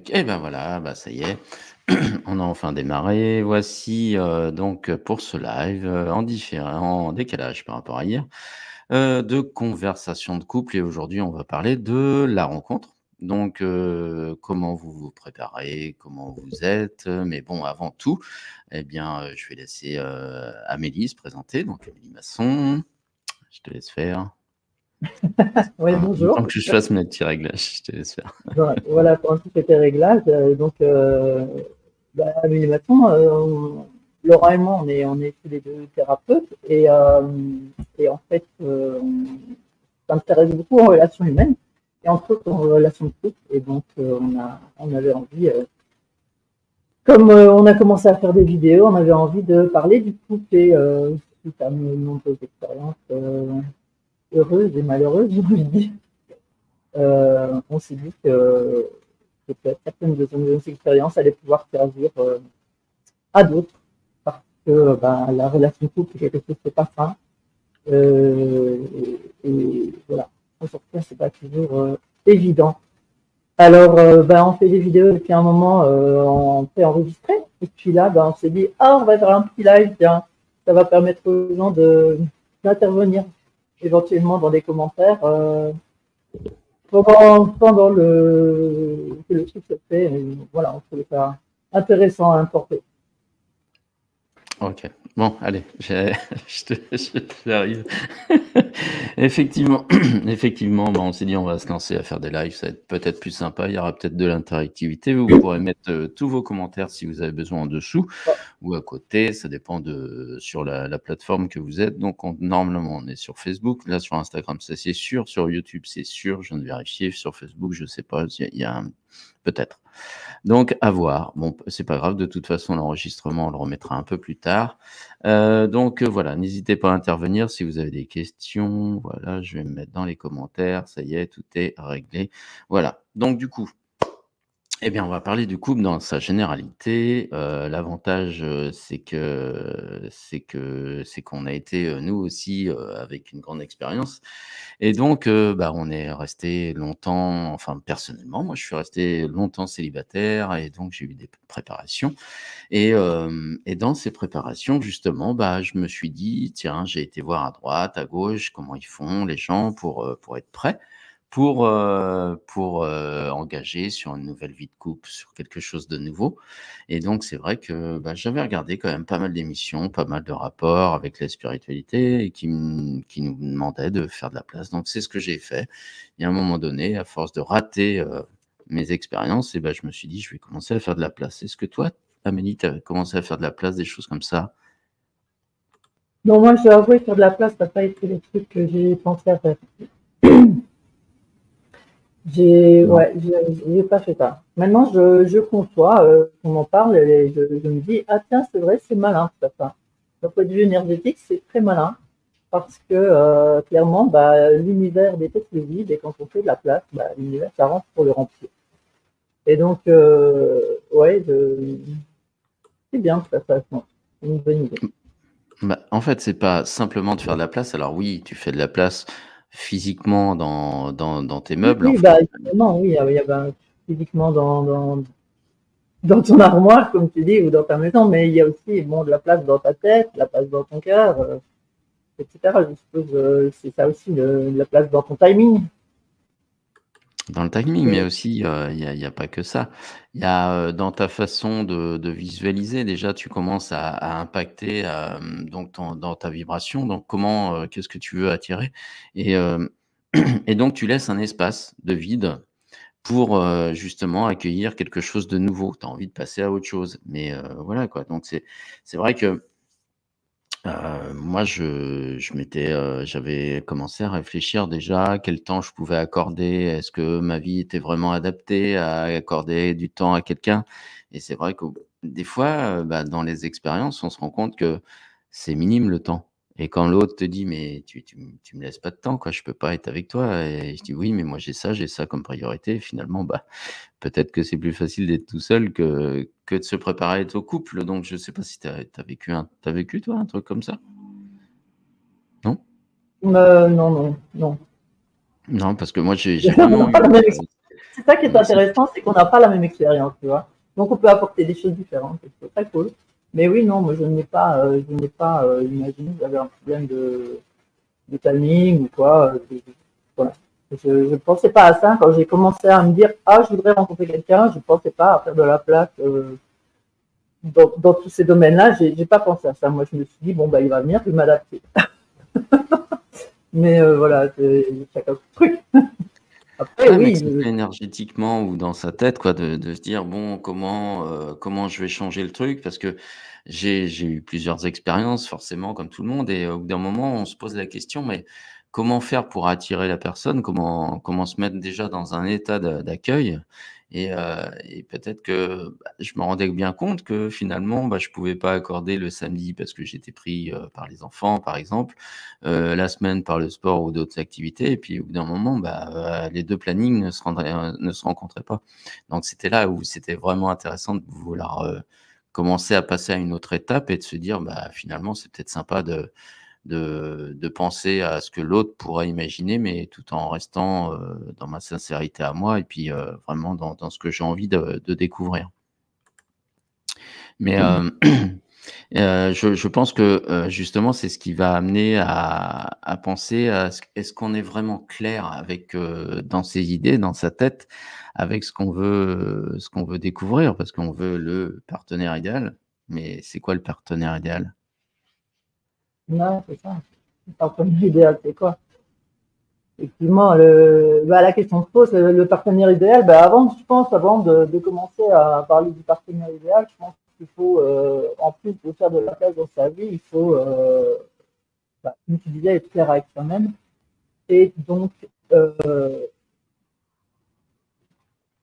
Tac. Et ben voilà, bah ça y est, on a enfin démarré. Voici donc pour ce live en différent, en décalage par rapport à hier, de conversation de couple. Et aujourd'hui, on va parler de la rencontre. Donc, comment vous vous préparez, comment vous êtes. Mais bon, avant tout, eh bien, je vais laisser Amélie se présenter. Donc, Amélie Masson, je te laisse faire. Oui, Le temps bonjour. que je fasse mes petits réglages, je te laisse faire. Voilà pour un petit côté réglage. Amélie Maton, Laurent et moi, on est tous les deux thérapeutes et en fait, on s'intéresse beaucoup aux relations humaines et entre autres aux relations de couple. Et donc, on avait envie, comme on a commencé à faire des vidéos, on avait envie de parler du couple et suite à nos nombreuses expériences heureuses et malheureuses, j'ai envie de dire. On s'est dit que peut-être certaines de nos expériences allaient pouvoir servir à d'autres parce que la relation de couple, c'est quelque chose qui n'est pas simple. Et voilà, en sortir, c'est pas toujours évident. Alors, on fait des vidéos depuis un moment, on fait enregistrer. Et puis là, on s'est dit, on va faire un petit live, tiens, ça va permettre aux gens d'intervenir éventuellement dans des commentaires. Pendant que le truc se fait, voilà, on trouvait ça intéressant à importer. Ok. Bon, allez, j'arrive. Effectivement, effectivement, on s'est dit on va se lancer à faire des lives, ça va être peut-être plus sympa, il y aura peut-être de l'interactivité. Vous pourrez mettre tous vos commentaires si vous avez besoin en dessous ou à côté, ça dépend de sur la plateforme que vous êtes. Donc normalement on est sur Facebook, là sur Instagram ça c'est sûr, sur YouTube c'est sûr, je viens de vérifier, sur Facebook je sais pas, il y a peut-être. Donc à voir. Bon, c'est pas grave, de toute façon l'enregistrement on le remettra un peu plus tard. Donc voilà, n'hésitez pas à intervenir si vous avez des questions. Voilà, je vais me mettre dans les commentaires, ça y est, tout est réglé. Voilà, donc du coup, eh bien, on va parler du couple dans sa généralité. L'avantage, c'est qu'on a été, nous aussi, avec une grande expérience et donc on est resté longtemps, enfin personnellement, moi je suis resté longtemps célibataire et donc j'ai eu des préparations et dans ces préparations justement, je me suis dit: «Tiens», j'ai été voir à droite, à gauche, comment ils font les gens pour être prêts, pour engager sur une nouvelle vie de couple, sur quelque chose de nouveau et donc c'est vrai que, j'avais regardé quand même pas mal d'émissions, pas mal de rapports avec la spiritualité et qui nous demandaient de faire de la place. Donc c'est ce que j'ai fait et à un moment donné, à force de rater, mes expériences et je me suis dit: «Je vais commencer à faire de la place». Est-ce que toi, Amélie, tu as commencé à faire de la place, des choses comme ça? Non, moi, je dois avouer, faire de la place, ça n'a pas été le truc que j'ai pensé à faire. Non? J'ai pas fait ça. Maintenant, je conçois qu'on en parle et je me dis, ah tiens, c'est vrai, c'est malin ça. D'un point de vue énergétique, c'est très malin parce que clairement, l'univers détecte le vide et quand on fait de la place, l'univers s'arrange pour le remplir. Et donc, c'est bien de faire ça, c'est une bonne idée. En fait, c'est pas simplement de faire de la place. Alors oui, tu fais de la place physiquement dans tes Oui, meubles, oui, enfin, évidemment, oui, il y a physiquement dans ton armoire, comme tu dis, ou dans ta maison, mais il y a aussi bon, de la place dans ta tête, de la place dans ton cœur, etc. Je suppose c'est ça aussi, de la place dans ton timing. dans le timing, mais Et, aussi, il y a pas que ça. Il y a, dans ta façon de visualiser, déjà, tu commences à impacter, donc dans ta vibration, donc comment, qu'est-ce que tu veux attirer? Et et donc tu laisses un espace de vide pour, justement accueillir quelque chose de nouveau. Tu as envie de passer à autre chose, mais voilà quoi, donc c'est vrai que moi, j'avais commencé à réfléchir déjà quel temps je pouvais accorder. Est-ce que ma vie était vraiment adaptée à accorder du temps à quelqu'un? Et c'est vrai que des fois, dans les expériences, on se rend compte que c'est minime le temps. Et quand l'autre te dit: «Mais tu me laisses pas de temps quoi, je peux pas être avec toi» et je dis: «Oui, mais moi j'ai ça comme priorité». Finalement, peut-être que c'est plus facile d'être tout seul que de se préparer à être au couple, donc je sais pas si tu as vécu toi un truc comme ça? Non? non, non, non. Non, parce que moi j'ai On n'a vraiment pas eu, la même expérience. c'est ça qui est intéressant, c'est qu'on n'a pas la même expérience, tu vois. Donc on peut apporter des choses différentes, c'est très cool. Mais oui, non, moi je n'ai pas, imaginé que j'avais un problème de timing ou quoi. Voilà. Je ne pensais pas à ça quand j'ai commencé à me dire, ah, je voudrais rencontrer quelqu'un, je ne pensais pas à faire de la place dans tous ces domaines-là. J'ai pas pensé à ça. Moi, je me suis dit, bon, bah, il va venir, je vais m'adapter. Mais voilà, chacun son truc. Après, Ouais, mais que oui. ce soit énergétiquement ou dans sa tête, quoi, de se dire bon, comment je vais changer le truc, parce que j'ai eu plusieurs expériences, forcément, comme tout le monde, et au bout d'un moment, on se pose la question, mais comment faire pour attirer la personne? Comment se mettre déjà dans un état d'accueil? Et peut-être que je me rendais bien compte que finalement, je pouvais pas accorder le samedi parce que j'étais pris par les enfants, par exemple, la semaine par le sport ou d'autres activités, et puis au bout d'un moment, les 2 plannings ne se rencontraient pas. Donc c'était là où c'était vraiment intéressant de vouloir, commencer à passer à une autre étape et de se dire: finalement, c'est peut-être sympa de penser à ce que l'autre pourrait imaginer, mais tout en restant, dans ma sincérité à moi, et puis, vraiment dans ce que j'ai envie de découvrir. Mais, je pense que, justement, c'est ce qui va amener à penser à est-ce qu'on est vraiment clair avec, dans ses idées, dans sa tête, avec ce qu'on veut découvrir? Parce qu'on veut le partenaire idéal, mais c'est quoi le partenaire idéal? Non, c'est ça. Le partenaire idéal, c'est quoi? Effectivement, la question se pose, le partenaire idéal, avant de commencer à parler du partenaire idéal, je pense qu'il faut, en plus de faire de la place dans sa vie, il faut, comme tu disais, être clair avec soi-même. Et donc,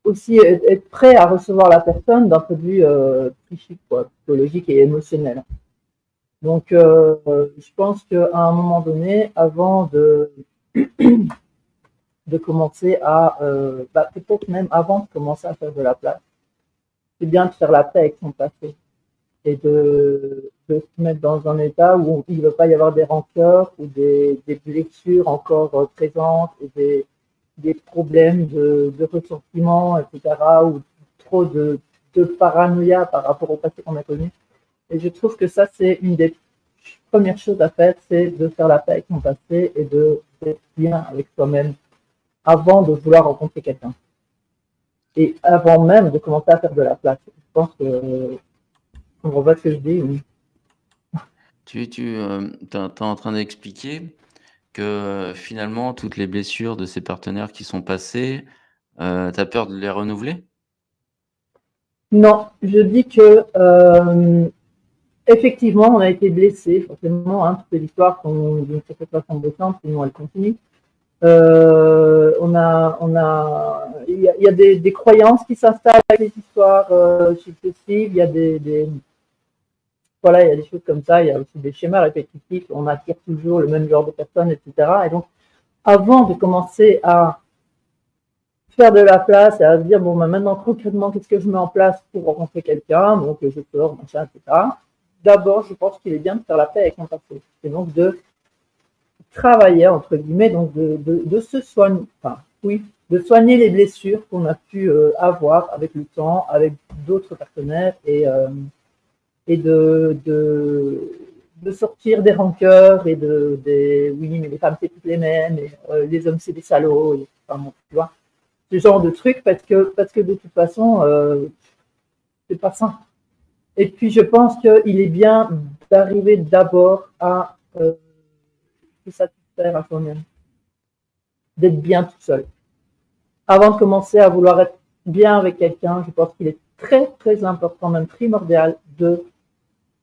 aussi être prêt à recevoir la personne d'un point de vue psychique, quoi, psychologique et émotionnel. Donc, je pense qu'à un moment donné, avant de commencer à, peut-être même avant de commencer à faire de la place, c'est bien de faire la paix avec son passé et de se mettre dans un état où il ne va pas y avoir des rancœurs ou des blessures encore présentes et des problèmes de ressentiment, etc., ou trop de paranoïa par rapport au passé qu'on a connu. Et je trouve que ça, c'est une des premières choses à faire, c'est de faire la paix avec son passé et d'être bien avec soi-même avant de vouloir rencontrer quelqu'un. Et avant même de commencer à faire de la place. Je pense que on voit ce que je dis. Oui. Tu en train d'expliquer que, finalement, toutes les blessures de ces partenaires qui sont passés, tu as peur de les renouveler? Non, je dis que effectivement, on a été blessé, forcément, hein, toutes les histoires sont d'une certaine façon blessantes, sinon elles continuent. Il y a des croyances qui s'installent avec les histoires successives. Il y a voilà, il y a des choses comme ça. Il y a aussi des schémas répétitifs. On attire toujours le même genre de personnes, etc. Et donc, avant de commencer à faire de la place et à se dire, bon, maintenant, concrètement, qu'est-ce que je mets en place pour rencontrer quelqu'un? Donc, je sors, machin, etc. D'abord, je pense qu'il est bien de faire la paix avec mon passé. Et donc, de travailler, entre guillemets, donc de se soigner, enfin, oui, de soigner les blessures qu'on a pu avoir avec le temps, avec d'autres partenaires, et de sortir des rancœurs et oui, mais les femmes, c'est toutes les mêmes, et les hommes, c'est des salauds, et, enfin, bon, tu vois, ce genre de trucs, parce que de toute façon, c'est pas sain. Et puis, je pense qu'il est bien d'arriver d'abord à se satisfaire à soi-même, d'être bien tout seul. Avant de commencer à vouloir être bien avec quelqu'un, je pense qu'il est très, très important, même primordial, de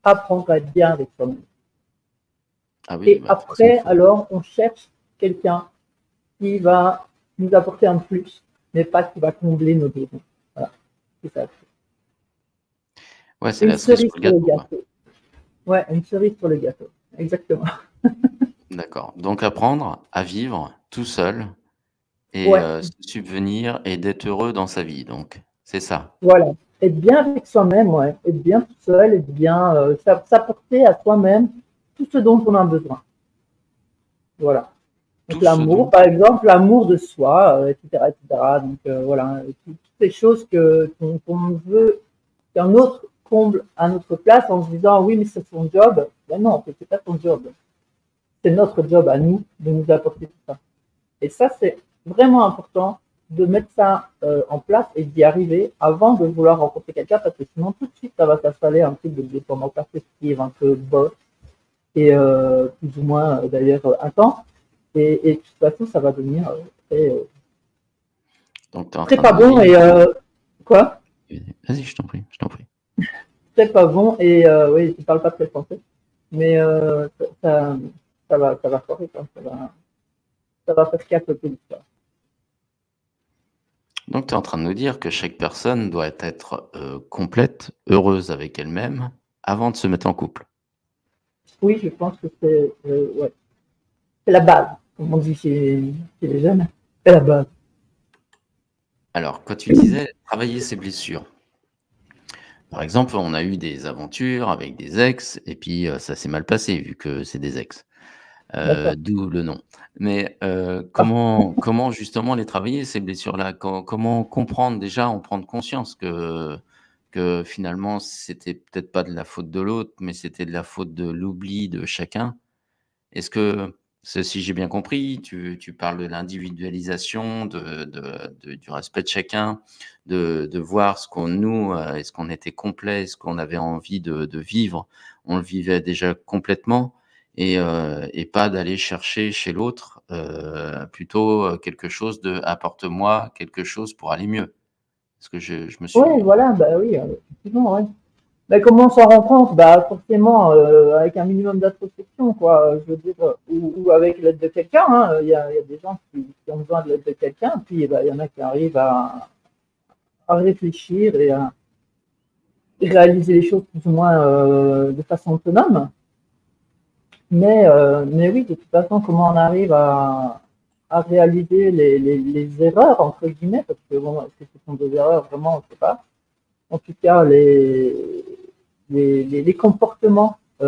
apprendre à être bien avec soi-même. Ah oui, Et après, façon, alors, on cherche quelqu'un qui va nous apporter un plus, mais pas qui va combler nos besoins. Voilà, c'est ça. ouais, c'est Une la cerise cerise sur le sur le gâteau, quoi. gâteau. Ouais, une cerise sur le gâteau. Exactement. D'accord. Donc apprendre à vivre tout seul et Ouais, se subvenir et d'être heureux dans sa vie, donc c'est ça? voilà. Être bien avec soi-même, ouais. Être bien tout seul, être bien, s'apporter à soi-même tout ce dont on a besoin. Voilà. Donc tout ce l'amour, dont... par exemple, l'amour de soi, etc., etc. Donc voilà, toutes ces choses qu'on veut qu'un autre comble à notre place en se disant oui, mais c'est son job. Ben non, c'est pas son job. C'est notre job à nous de nous apporter tout ça. Et ça, c'est vraiment important de mettre ça en place et d'y arriver avant de vouloir rencontrer quelqu'un, parce que sinon tout de suite ça va s'installer un truc de dépendance affective un peu boss et plus ou moins d'ailleurs intense. Et de toute façon, ça va devenir Donc, tu es en très train de pas nous bon dire... et quoi Vas-y, je t'en prie, je t'en prie. très pas bon et oui, je parle pas très français, mais ça, ça va foirer, quoi. Ça va faire capoter l'histoire. Donc, tu es en train de nous dire que chaque personne doit être complète, heureuse avec elle-même, avant de se mettre en couple. Oui, je pense que c'est ouais, c'est la base, comme on dit chez les jeunes, c'est la base. Alors, quand tu disais travailler ses blessures, par exemple, on a eu des aventures avec des ex, et puis ça s'est mal passé, vu que c'est des ex. D'accord. D'où le nom. Mais comment justement les travailler, ces blessures-là? Comment comprendre déjà, en prendre conscience que finalement, c'était peut-être pas de la faute de l'autre, mais c'était de la faute de l'oubli de chacun? Est-ce que, si j'ai bien compris, tu parles de l'individualisation, du respect de chacun, de voir ce qu'on nous, est-ce qu'on était complet, est-ce qu'on avait envie de vivre, on le vivait déjà complètement et pas d'aller chercher chez l'autre, plutôt, quelque chose de: «Apporte-moi quelque chose pour aller mieux». Est-ce que je me Oui, suis... voilà, bah oui, effectivement, ouais. Bah, comment on s'en rend compte? Bah, forcément, avec un minimum d'introspection, quoi. Je veux dire, ou avec l'aide de quelqu'un, hein. Il y a des gens qui ont besoin de l'aide de quelqu'un, puis bah, il y en a qui arrivent à réfléchir et à réaliser les choses plus ou moins de façon autonome. Mais oui, de toute façon, comment on arrive à réaliser les erreurs, entre guillemets, parce que bon, est-ce que ce sont des erreurs, vraiment, on ne sait pas. En tout cas, les comportements, j'ai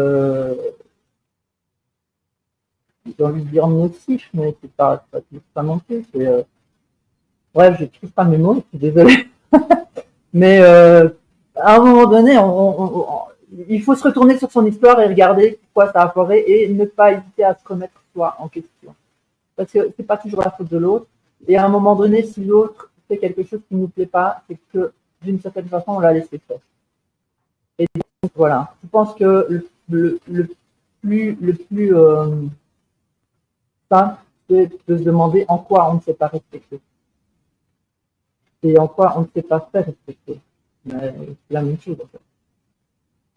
envie de dire nocifs, mais c'est pas tout ça non plus. Bref, je ne trouve pas mes mots, je suis désolé. Mais à un moment donné, il faut se retourner sur son histoire et regarder pourquoi ça a foiré et ne pas hésiter à se remettre soi en question. Parce que c'est pas toujours la faute de l'autre. Et à un moment donné, si l'autre fait quelque chose qui ne nous plaît pas, c'est que d'une certaine façon, on l'a laissé faire. Et donc, voilà. Je pense que le plus simple, c'est de se demander en quoi on ne s'est pas respecté. Et en quoi on ne s'est pas fait respecter. C'est la même chose, en fait.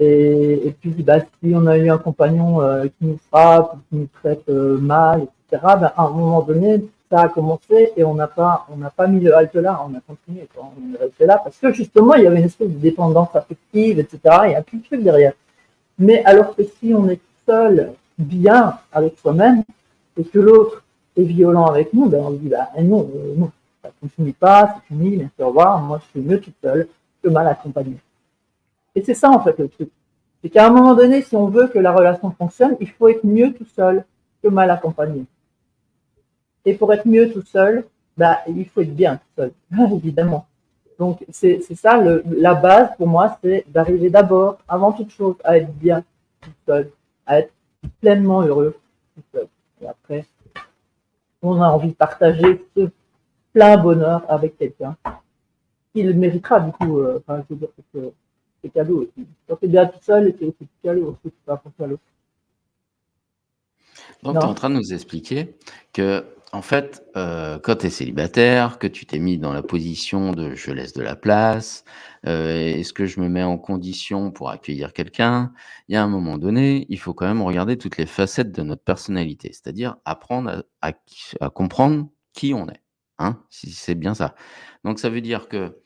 Et puis, bah, si on a eu un compagnon qui nous frappe, qui nous traite mal, etc., bah, à un moment donné, ça a commencé et on n'a pas mis le halte là, on a continué. Quoi. On est resté là parce que justement, il y avait une espèce de dépendance affective, etc., il y a plus de trucs derrière. Mais alors que si on est seul, bien avec soi-même, et que l'autre est violent avec nous, ben on dit, bah, non, non, ça ne continue pas, c'est fini, merci, au revoir, moi je suis mieux toute seule que mal accompagnée. Et c'est ça en fait le truc. C'est qu'à un moment donné, si on veut que la relation fonctionne, il faut être mieux tout seul que mal accompagné. Et pour être mieux tout seul, bah, il faut être bien tout seul, évidemment. Donc c'est ça, la base pour moi, c'est d'arriver d'abord, avant toute chose, à être bien tout seul, à être pleinement heureux tout seul. Et après, on a envie de partager ce plein bonheur avec quelqu'un qui le méritera du coup. Enfin, je veux dire que c'est cadeau aussi. Quand tu es bien tout seul, c'est aussi cadeau, c'est pas pour toi l'autre. Donc, tu es en Non. train de nous expliquer que, en fait, quand tu es célibataire, que tu t'es mis dans la position de je laisse de la place, est-ce que je me mets en condition pour accueillir quelqu'un? Il y a un moment donné, il faut quand même regarder toutes les facettes de notre personnalité, c'est-à-dire apprendre à comprendre qui on est. Hein, si c'est bien ça. Donc, ça veut dire que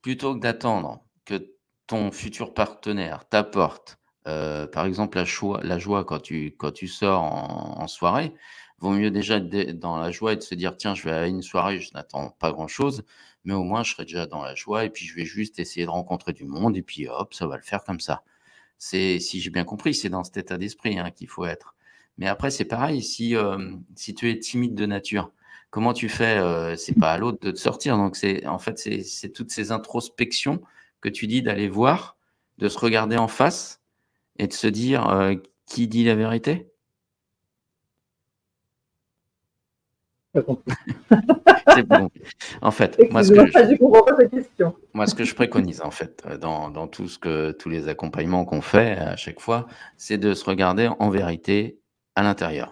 plutôt que d'attendre que ton futur partenaire t'apporte, par exemple, la joie quand tu sors en soirée, vaut mieux déjà être dans la joie et de se dire: «Tiens, je vais à une soirée, je n'attends pas grand-chose, mais au moins je serai déjà dans la joie et puis je vais juste essayer de rencontrer du monde et puis hop, ça va le faire comme ça». Si j'ai bien compris, c'est dans cet état d'esprit, hein, qu'il faut être. Mais après, c'est pareil, si tu es timide de nature, comment tu fais? C'est pas à l'autre de te sortir. Donc en fait, c'est toutes ces introspections que tu dis d'aller voir, de se regarder en face et de se dire: «Qui dit la vérité?» Pas compris. C'est pas compliqué. En fait, Excuse-moi, je comprends pas ta question. moi, ce que je préconise, en fait, dans tous les accompagnements qu'on fait à chaque fois, c'est de se regarder en vérité à l'intérieur.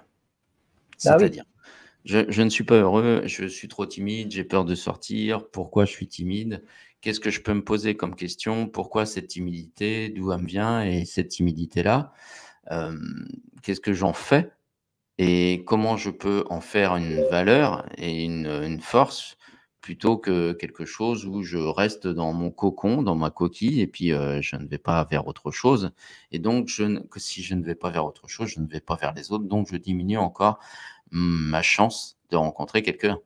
Bah oui. C'est-à-dire, je ne suis pas heureux, je suis trop timide, j'ai peur de sortir. Pourquoi je suis timide? Qu'est-ce que je peux me poser comme question? Pourquoi cette timidité? D'où elle me vient? Et cette timidité-là, qu'est-ce que j'en fais? Et comment je peux en faire une valeur et une force, plutôt que quelque chose où je reste dans mon cocon, dans ma coquille et puis, je ne vais pas vers autre chose et donc que si je ne vais pas vers autre chose, je ne vais pas vers les autres, donc je diminue encore ma chance de rencontrer quelqu'un.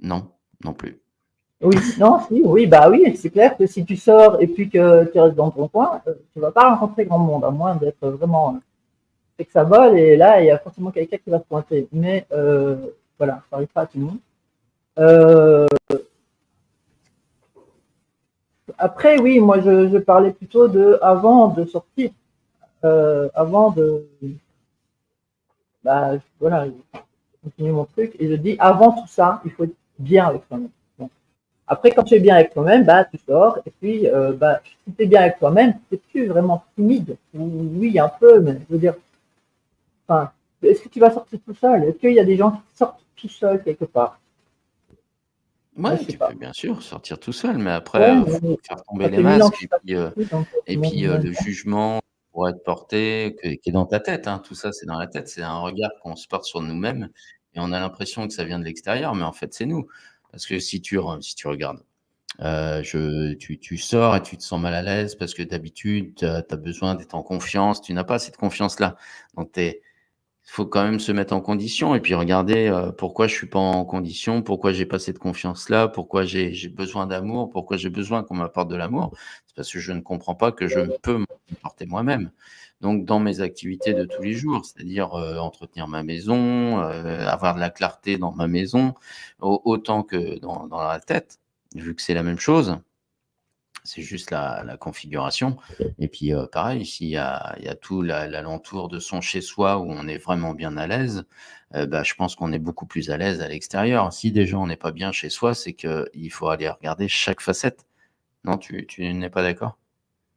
Non, non plus. Oui, non, si, oui, bah oui, c'est clair que si tu sors et puis que tu restes dans ton coin, tu vas pas rencontrer grand monde, à moins d'être vraiment fait que ça vole et là, il y a forcément quelqu'un qui va se pointer. Mais voilà, ça arrive pas à tout le monde. Euh, Après, oui, moi, je parlais plutôt de avant de sortir, avant de, bah, voilà, continuer mon truc. Et je dis, avant tout ça, il faut être bien avec toi-même. Bon. Après, quand tu es bien avec toi-même, bah, tu sors. Et puis, bah, si tu es bien avec toi-même, tu n'es plus vraiment timide. Oui, un peu, mais je veux dire, enfin, est-ce que tu vas sortir tout seul? Est-ce qu'il y a des gens qui sortent tout seuls quelque part? Moi, je Ouais, sais tu peux pas. bien sûr sortir tout seul, mais Ouais, après, faut mais faire tomber ça les fait 1000 ans que masques je suis pas sortie, donc et tout le puis, monde le jugement pour être porté, qui est dans ta tête, hein. Tout ça, c'est dans la tête. C'est un regard qu'on se porte sur nous-mêmes et on a l'impression que ça vient de l'extérieur, mais en fait, c'est nous. Parce que si tu regardes, tu sors et tu te sens mal à l'aise parce que d'habitude, tu as besoin d'être en confiance. Tu n'as pas cette confiance-là. Donc il faut quand même se mettre en condition et puis regarder, pourquoi je suis pas en condition, pourquoi j'ai pas cette confiance-là, pourquoi j'ai besoin d'amour, pourquoi j'ai besoin qu'on m'apporte de l'amour. C'est parce que je ne comprends pas que je ne peux m'apporter moi-même. Donc dans mes activités de tous les jours, c'est-à-dire, entretenir ma maison, avoir de la clarté dans ma maison, autant que dans la tête, vu que c'est la même chose. C'est juste la configuration et puis, pareil, s'il y a tout l'alentour de son chez soi où on est vraiment bien à l'aise, bah, je pense qu'on est beaucoup plus à l'aise à l'extérieur. Si déjà on n'est pas bien chez soi, c'est qu'il faut aller regarder chaque facette. Non, tu n'es pas d'accord?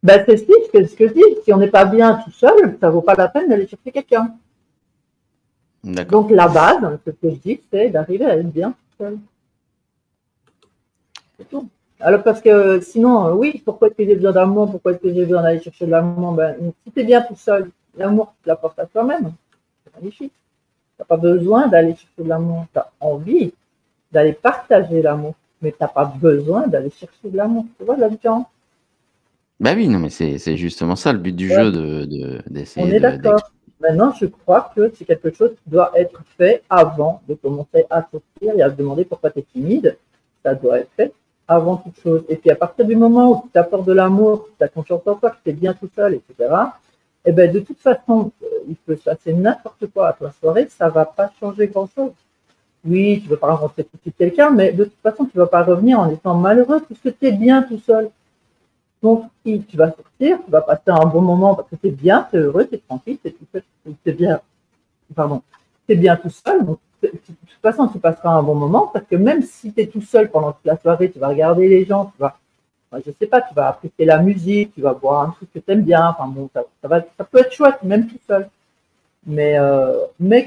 ben, c'est ce que je dis. Si on n'est pas bien tout seul, ça vaut pas la peine d'aller chercher quelqu'un. D'accord. Donc, la base, ce que je dis, c'est d'arriver à être bien tout seul. C'est tout. Alors, parce que sinon, oui, pourquoi est-ce que j'ai besoin d'amour? Pourquoi est-ce que j'ai besoin d'aller chercher de l'amour? Ben, si tu es bien tout seul, l'amour, tu l'apportes à toi-même. C'est magnifique. Tu n'as pas besoin d'aller chercher de l'amour. Tu as envie d'aller partager l'amour, mais tu n'as pas besoin d'aller chercher de l'amour. Tu vois la différence? Bah, oui, non, mais c'est justement ça le but du Ouais. jeu On d'essayer est d'accord. d'expliquer. Maintenant, je crois que c'est quelque chose qui doit être fait avant de commencer à sortir et à se demander pourquoi tu es timide. Ça doit être fait avant toute chose. Et puis, à partir du moment où tu t'apportes de l'amour, tu as confiance en toi, que tu es bien tout seul, etc., et ben, de toute façon, il peut se passer n'importe quoi à ta soirée, ça ne va pas changer grand-chose. Oui, tu ne veux pas rencontrer tout de suite quelqu'un, mais de toute façon, tu ne vas pas revenir en étant malheureux puisque tu es bien tout seul. Donc, si tu vas sortir, tu vas passer un bon moment parce que tu es bien, tu es heureux, tu es tranquille, tu es bien, pardon, tu es bien tout seul. Donc, de toute façon, tu passeras un bon moment parce que même si tu es tout seul pendant toute la soirée, tu vas regarder les gens, je sais pas, tu vas apprécier la musique, tu vas boire un truc que tu aimes bien. Enfin bon, ça peut être chouette, même tout seul. Mais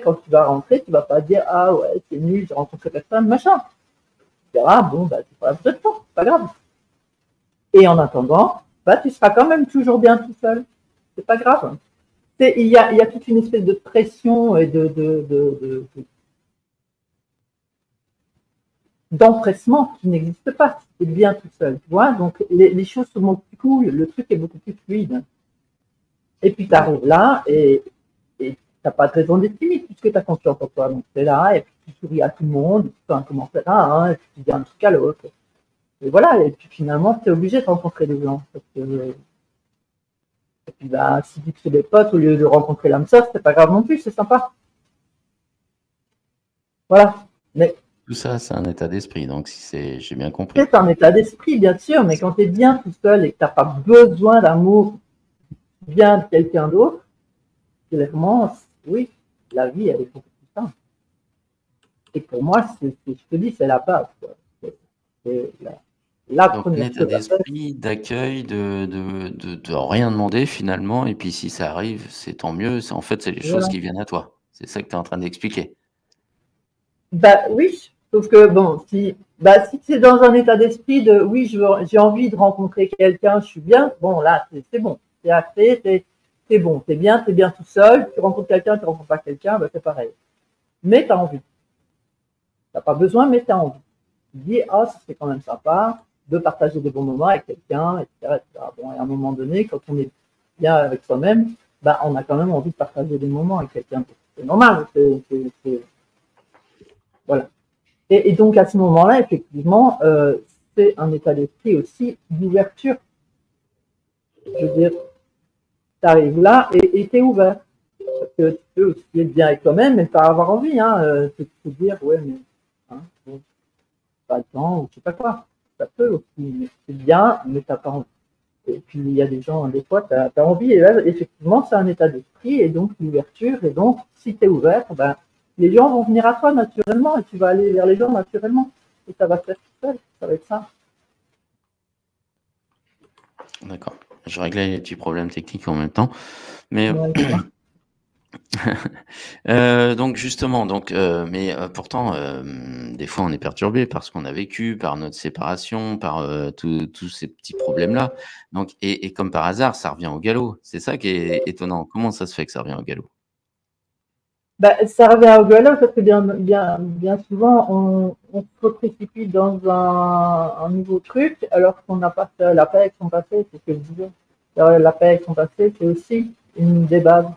quand tu vas rentrer, tu vas pas dire, ah ouais, c'est nul, j'ai rencontré personne, machin. Tu diras, ah, bon, bah, tu feras peut-être pas, c'est pas grave. Et en attendant, bah, tu seras quand même toujours bien tout seul. C'est pas grave. Il y a toute une espèce de pression et d'empressement qui n'existe pas si tu es bien tout seul. Tu vois. Donc, les choses sont beaucoup plus cool, le truc est beaucoup plus fluide. Et puis, tu arrives là et tu n'as pas de raison d'être timide puisque tu as confiance en toi. Donc, tu es là et puis tu souris à tout le monde, tu fais un commentaire à un, et puis tu dis un truc à l'autre. Et voilà, et puis finalement, tu es obligé de rencontrer des gens. Parce que Et puis, bah, si tu te fais des potes au lieu de rencontrer l'âme sœur, c'est pas grave non plus, c'est sympa. Voilà. Mais Tout ça, c'est un état d'esprit, donc j'ai bien compris. c'est un état d'esprit, bien sûr, mais quand tu es bien tout seul et que tu n'as pas besoin d'amour bien de quelqu'un d'autre, clairement, oui, la vie, elle est beaucoup plus simple. Et pour moi, je te dis, c'est la base. C'est la Donc, un première état chose à faire. d'esprit, d'accueil, de rien demander finalement, et puis si ça arrive, c'est tant mieux. En fait, c'est les choses Voilà. qui viennent à toi. C'est ça que tu es en train d'expliquer. Bah oui, sauf que bon, si tu es dans un état d'esprit de oui, j'ai envie de rencontrer quelqu'un, je suis bien, bon là, c'est bon. C'est acté, c'est bon, t'es bien tout seul, tu rencontres quelqu'un, tu rencontres pas quelqu'un, bah, c'est pareil. Mais tu as envie. T'as pas besoin, mais tu as envie. Tu te dis, ah, ça serait quand même sympa de partager des bons moments avec quelqu'un, etc., etc. Bon, et à un moment donné, quand on est bien avec soi-même, bah, on a quand même envie de partager des moments avec quelqu'un. C'est normal. Voilà. Et donc, à ce moment-là, effectivement, c'est un état d'esprit aussi d'ouverture. Je veux dire, tu arrives là et tu es ouvert. Parce que tu peux aussi être bien avec toi-même, mais pas avoir envie. Hein, te dire, ouais, mais hein, bon, pas le temps, ou je sais pas quoi. Ça peut aussi, mais c'est bien, mais t'as pas envie. Et puis, il y a des gens, des fois, tu as envie, et là, effectivement, c'est un état d'esprit, et donc l'ouverture, et donc, si tu es ouvert, ben, les gens vont venir à toi naturellement, et tu vas aller vers les gens naturellement, et ça va se faire tout seul, ça va être ça. D'accord. Je réglais les petits problèmes techniques en même temps. Mais Ouais, donc justement, pourtant, des fois on est perturbé par ce qu'on a vécu, par notre séparation, par tous ces petits problèmes-là. Donc, et comme par hasard, ça revient au galop. C'est ça qui est étonnant. Comment ça se fait que ça revient au galop? bah, ça revient au galop parce que bien souvent, on se précipite dans un nouveau truc alors qu'on n'a pas fait la paix avec son passé, c'est ce que je disais. La paix avec son passé, c'est aussi une des bases.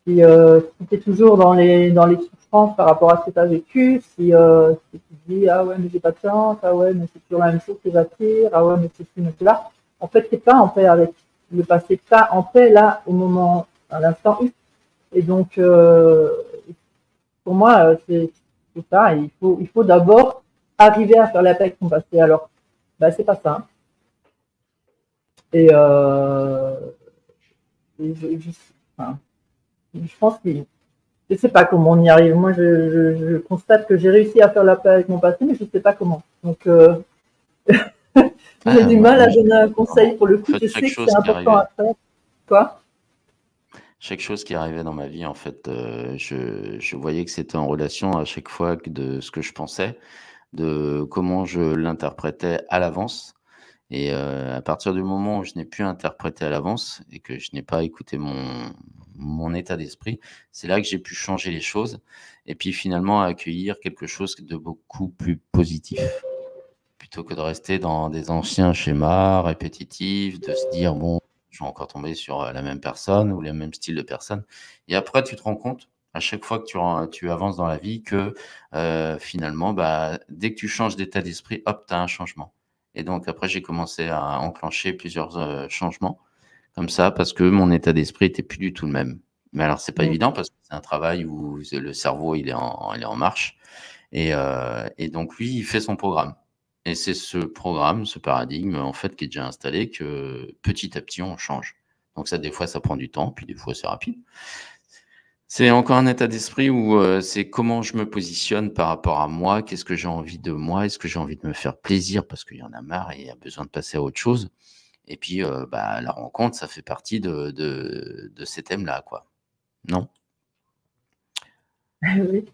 Si tu es toujours dans les souffrances par rapport à ce que tu as vécu, si tu te dis ah ouais mais j'ai pas de chance, ah ouais mais c'est toujours la même chose que j'attire, ah ouais mais c'est ci, mais c'est là, en fait t'es pas en paix avec le passé, pas en paix là au moment, à l'instant U. Et donc pour moi c'est ça, il faut d'abord arriver à faire la paix avec son passé. Alors bah c'est pas ça. Et, et enfin, je pense qu'il je sais pas comment on y arrive. Moi, je constate que j'ai réussi à faire la paix avec mon passé, mais je sais pas comment. Donc, j'ai Ah, du moi, mal à moi, donner un vraiment. conseil pour le En coup. fait, Je sais que c'est important à faire. Quoi? chaque chose qui arrivait dans ma vie, en fait, je voyais que c'était en relation à chaque fois de ce que je pensais, de comment je l'interprétais à l'avance. Et à partir du moment où je n'ai plus interprété à l'avance et que je n'ai pas écouté mon état d'esprit, c'est là que j'ai pu changer les choses et puis finalement accueillir quelque chose de beaucoup plus positif. Plutôt que de rester dans des anciens schémas répétitifs, de se dire: «Bon, je vais encore tomber sur, la même personne ou le même style de personne» et après tu te rends compte, à chaque fois que tu avances dans la vie que, finalement, bah, dès que tu changes d'état d'esprit, hop, tu as un changement et donc après j'ai commencé à enclencher plusieurs, changements comme ça parce que mon état d'esprit était plus du tout le même. Mais alors c'est pas Mm. évident parce que c'est un travail où le cerveau il est en marche et donc lui, il fait son programme et c'est ce programme, ce paradigme, en fait, qui est déjà installé que petit à petit, on change. Donc ça, des fois, ça prend du temps, puis des fois, c'est rapide. C'est encore un état d'esprit où, c'est comment je me positionne par rapport à moi, qu'est-ce que j'ai envie de moi? Est-ce que j'ai envie de me faire plaisir parce qu'il y en a marre et il y a besoin de passer à autre chose? Et puis, bah, la rencontre, ça fait partie de ces thèmes-là, quoi. Non? Oui.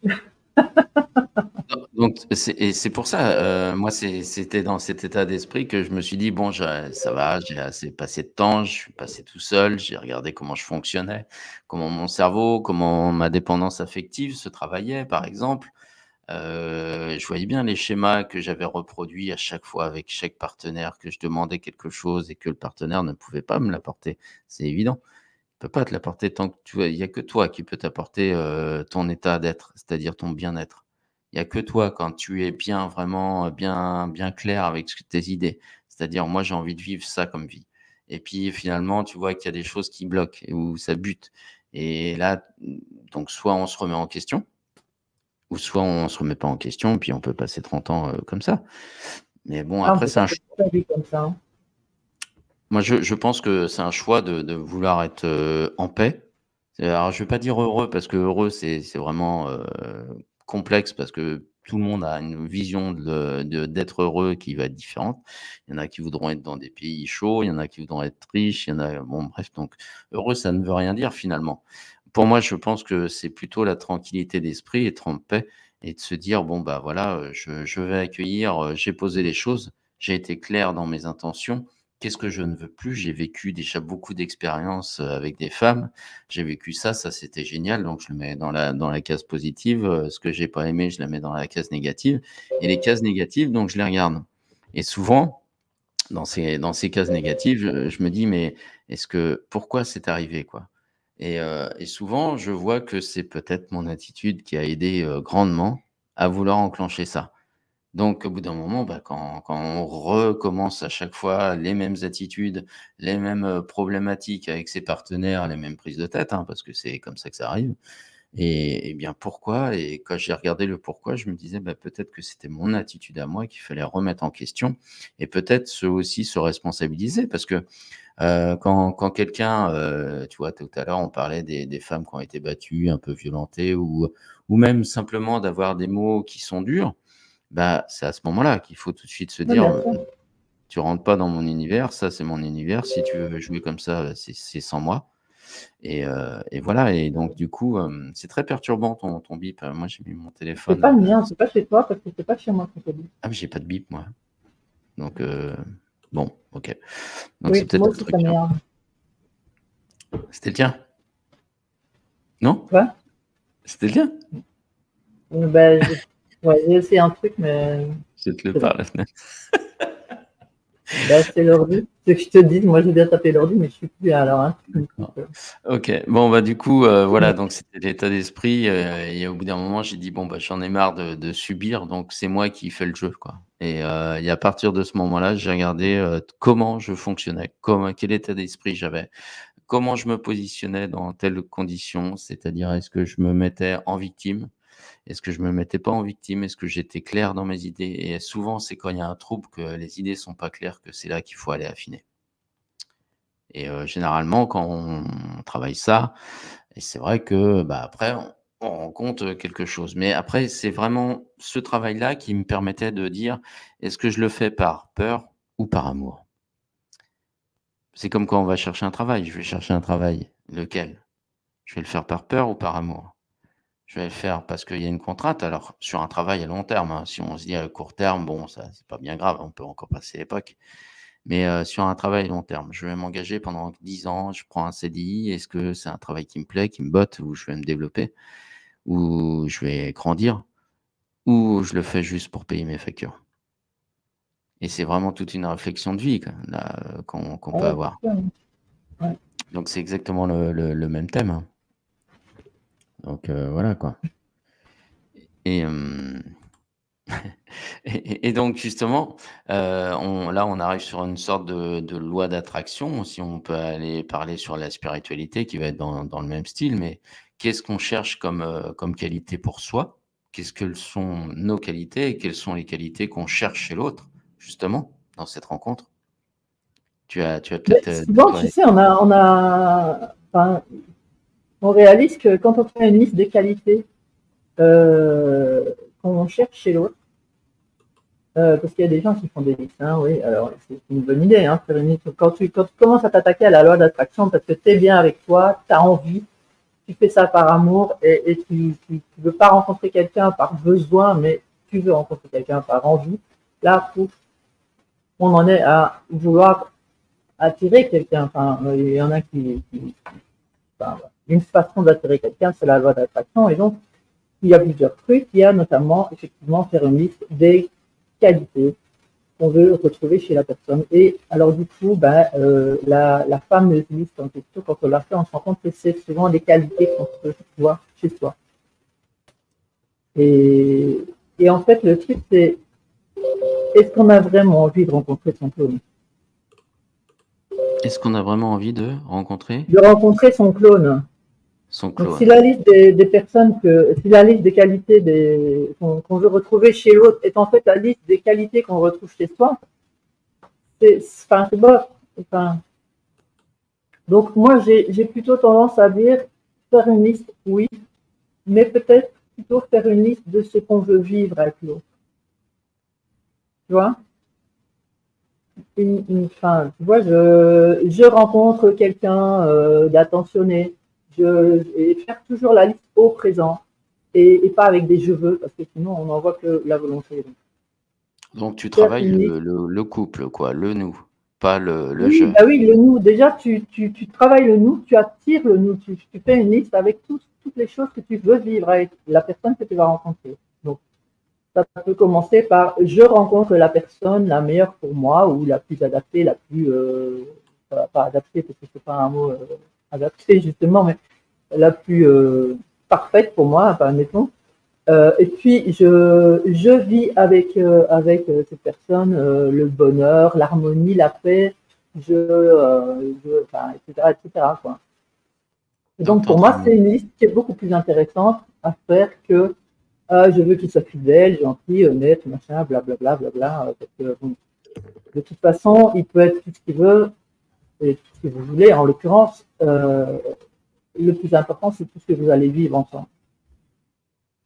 Donc c'est pour ça, moi c'était dans cet état d'esprit que je me suis dit: «Bon je ça va, j'ai assez passé de temps, je suis passé tout seul, j'ai regardé comment je fonctionnais, comment mon cerveau, comment ma dépendance affective se travaillait», par exemple. Je voyais bien les schémas que j'avais reproduits à chaque fois avec chaque partenaire que je demandais quelque chose et que le partenaire ne pouvait pas me l'apporter. C'est évident. Il peut pas te l'apporter tant que tu vois, il y a que toi qui peux t'apporter, ton état d'être, c'est-à-dire ton bien-être. Il y a que toi quand tu es bien vraiment, bien clair avec tes idées. C'est-à-dire moi j'ai envie de vivre ça comme vie Et puis finalement, tu vois qu'il y a des choses qui bloquent et où ça bute. Et là, donc soit on se remet en question, ou soit on se remet pas en question, puis on peut passer 30 ans comme ça. Mais bon, Ah, on après, peut c'est un passer choix. toute sa vie comme ça, hein. Moi, je pense que c'est un choix de vouloir être en paix. Alors, je vais pas dire heureux, parce que heureux, c'est vraiment complexe, parce que tout le monde a une vision d'être heureux qui va être différente. Il y en a qui voudront être dans des pays chauds, il y en a qui voudront être riches, il y en a, bon, bref, donc heureux, ça ne veut rien dire finalement. Pour moi, je pense que c'est plutôt la tranquillité d'esprit, être en paix et de se dire, bon, bah voilà, je vais accueillir, j'ai posé les choses, j'ai été clair dans mes intentions. Qu'est-ce que je ne veux plus? J'ai vécu déjà beaucoup d'expériences avec des femmes. J'ai vécu ça, ça c'était génial, donc je le mets dans la case positive. Ce que j'ai pas aimé, je la mets dans la case négative. Et les cases négatives, donc je les regarde. Et souvent, dans ces cases négatives, je me dis, mais pourquoi c'est arrivé, quoi? Et souvent, je vois que c'est peut-être mon attitude qui a aidé grandement à vouloir enclencher ça. Donc, au bout d'un moment, bah, quand on recommence à chaque fois les mêmes attitudes, les mêmes problématiques avec ses partenaires, les mêmes prises de tête, hein, parce que c'est comme ça que ça arrive. Et bien pourquoi? Et quand j'ai regardé le pourquoi, je me disais, bah, peut-être que c'était mon attitude à moi qu'il fallait remettre en question, et peut-être aussi se responsabiliser, parce que quand quelqu'un, tu vois, tout à l'heure, on parlait des femmes qui ont été battues, un peu violentées, ou même simplement d'avoir des mots qui sont durs. Bah, c'est à ce moment-là qu'il faut tout de suite se Oui, dire, bien sûr. tu rentres pas dans mon univers, ça c'est mon univers. Si tu veux jouer comme ça, c'est sans moi. Et voilà. Et donc du coup, c'est très perturbant ton bip. Moi, j'ai mis mon C'est téléphone. pas le mien, c'est pas chez toi, parce que c'est pas chez moi qu'on te dit. Ah, mais j'ai pas de bip, moi. Donc bon, ok. Donc c'est Oui, peut-être moi le aussi, ça truc, hein. m'énerve. C'était le tien? Non? Quoi? C'était le tien? Ben, ouais, j'ai essayé un truc, mais Jette-le c'est bon. par la fenêtre. Ben, c'est l'ordi. Ce que je te dis, moi j'ai bien tapé l'ordi, mais je suis plus à l'heure, hein. Ok, bon bah du coup voilà, donc c'était l'état d'esprit, et au bout d'un moment j'ai dit bon bah j'en ai marre de subir, donc c'est moi qui fais le jeu, quoi. Et à partir de ce moment-là, j'ai regardé comment je fonctionnais, quel état d'esprit j'avais, comment je me positionnais dans telles conditions, c'est-à-dire est-ce que je me mettais en victime, est-ce que je me mettais pas en victime, est-ce que j'étais clair dans mes idées. Et souvent c'est quand il y a un trouble, que les idées sont pas claires, que c'est là qu'il faut aller affiner. Et généralement quand on travaille ça, et c'est vrai que, bah, après on rencontre quelque chose. Mais après, c'est vraiment ce travail-là qui me permettait de dire: «Est-ce que je le fais par peur ou par amour?» C'est comme quand on va chercher un travail. Je vais chercher un travail, lequel? Je vais le faire par peur ou par amour? Je vais le faire parce qu'il y a une contrainte. Alors sur un travail à long terme, hein, si on se dit à court terme, bon, ça c'est pas bien grave, on peut encore passer l'époque. Mais sur un travail long terme, je vais m'engager pendant 10 ans, je prends un CDI. Est-ce que c'est un travail qui me plaît, qui me botte, où je vais me développer, où je vais grandir, ou je le fais juste pour payer mes factures? Et c'est vraiment toute une réflexion de vie, quoi, là, qu'on Ah peut ouais, avoir. c'est sûr, hein. Ouais. Donc c'est exactement le même thème, hein. Donc voilà, quoi. Et hem et donc justement, on arrive sur une sorte de loi d'attraction, si on peut aller parler sur la spiritualité, qui va être dans le même style. Mais qu'est-ce qu'on cherche comme qualité pour soi? Qu'est-ce que sont nos qualités, et quelles sont les qualités qu'on cherche chez l'autre, justement, dans cette rencontre? Tu as Mais peut-être, de souvent, toi. tu sais, enfin, on réalise que quand on fait une liste des qualités euh, qu'on cherche chez l'autre, parce qu'il y a des gens qui font des listes, hein, oui, alors c'est une bonne idée, hein, faire une liste. Quand tu commences à t'attaquer à la loi d'attraction parce que tu es bien avec toi, tu as envie, tu fais ça par amour et tu veux pas rencontrer quelqu'un par besoin, mais tu veux rencontrer quelqu'un par envie, là, pouf, on en est à vouloir attirer quelqu'un. Enfin, il y en a enfin, une façon d'attirer quelqu'un, c'est la loi d'attraction. Et donc, il y a plusieurs trucs. Il y a notamment, effectivement, faire une liste des qualités qu'on veut retrouver chez la personne. Et alors, du coup, ben, la fameuse liste en question, quand on la fait, on se rend compte que c'est souvent des qualités qu'on se voit chez soi. Et, et en fait, le truc, c'est est-ce qu'on a vraiment envie de rencontrer son clone? Est-ce qu'on a vraiment envie de rencontrer De rencontrer son clone. son Donc, clone? si la liste des personnes si la liste des qualités qu'on veut retrouver chez l'autre est en fait la liste des qualités qu'on retrouve chez soi, c'est bof. Enfin, donc, moi, j'ai plutôt tendance à dire faire une liste, oui, mais peut-être plutôt faire une liste de ce qu'on veut vivre avec l'autre. Tu vois? Enfin, tu vois, je rencontre quelqu'un d'attentionné. Et faire toujours la liste au présent et pas avec des je veux, parce que sinon on n'en voit que la volonté. Donc, tu Faire travailles une liste. le couple, quoi, le nous, pas le Oui, je. bah oui, le nous. Déjà, tu travailles le nous, tu attires le nous, tu fais une liste avec toutes les choses que tu veux vivre avec la personne que tu vas rencontrer. Donc, ça peut commencer par je rencontre la personne la meilleure pour moi ou la plus adaptée, la plus pas adaptée parce que c'est pas un mot adapté justement, mais la plus parfaite pour moi, enfin, admettons. Et puis je vis avec cette personne le bonheur, l'harmonie, la paix, enfin, etc. Quoi. Et Donc, donc tu es en pour train moi, de... c'est une liste qui est beaucoup plus intéressante à faire que je veux qu'il soit fidèle, gentil, honnête, machin, blablabla, blabla, parce que bon, de toute façon, il peut être tout ce qu'il veut et tout ce que vous voulez. En l'occurrence, le plus important, c'est tout ce que vous allez vivre ensemble.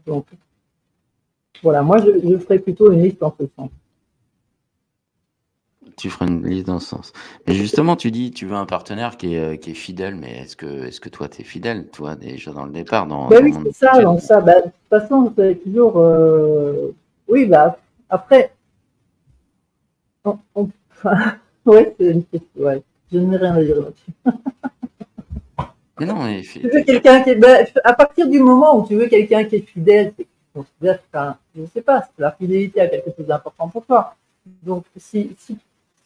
Donc, voilà, moi, je ferais plutôt une liste en ce sens. Tu feras une liste dans ce sens. Mais justement, tu dis, tu veux un partenaire qui est fidèle, mais est-ce que toi, tu es fidèle, toi, déjà dans le départ, Ben dans oui, mon c'est ça. Donc ça, ben, de toute façon, c'est toujours... oui, bah, après, enfin, ouais, c'est une question, ouais. Je n'ai rien à dire là-dessus. Mais non, mais Tu veux quelqu'un qui est... Ben, à partir du moment où tu veux quelqu'un qui est fidèle, c'est que tu considères que, je ne sais pas, la fidélité a quelque chose d'important pour toi. Donc, si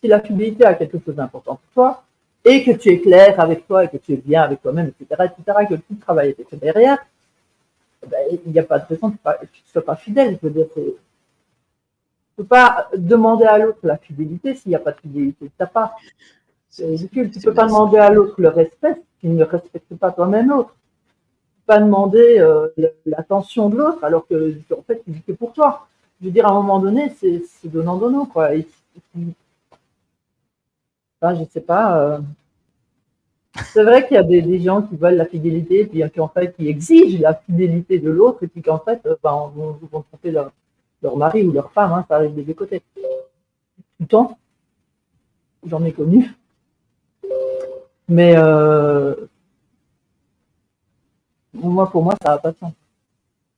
la fidélité a quelque chose d'important pour toi, et que tu es clair avec toi, et que tu es bien avec toi-même, etc., que tout le travail est fait derrière, ben, il n'y a pas de raison que tu ne sois pas fidèle. Je veux dire, tu ne peux pas demander à l'autre la fidélité s'il n'y a pas de fidélité de ta part. C'est ridicule. Tu ne peux pas demander à l'autre le respect si tu ne respectes pas toi-même l'autre. Tu ne peux pas demander l'attention de l'autre alors que, en fait, tu vis que pour toi. Je veux dire, à un moment donné, c'est donnant-donnant, quoi. Enfin, je ne sais pas. C'est vrai qu'il y a des gens qui veulent la fidélité, puis qui, en fait, qui exigent la fidélité de l'autre, et puis qu'en fait, vont tromper leur mari ou leur femme, hein, ça arrive des deux côtés. Tout le temps, j'en ai connu. Mais pour moi, ça n'a pas de sens.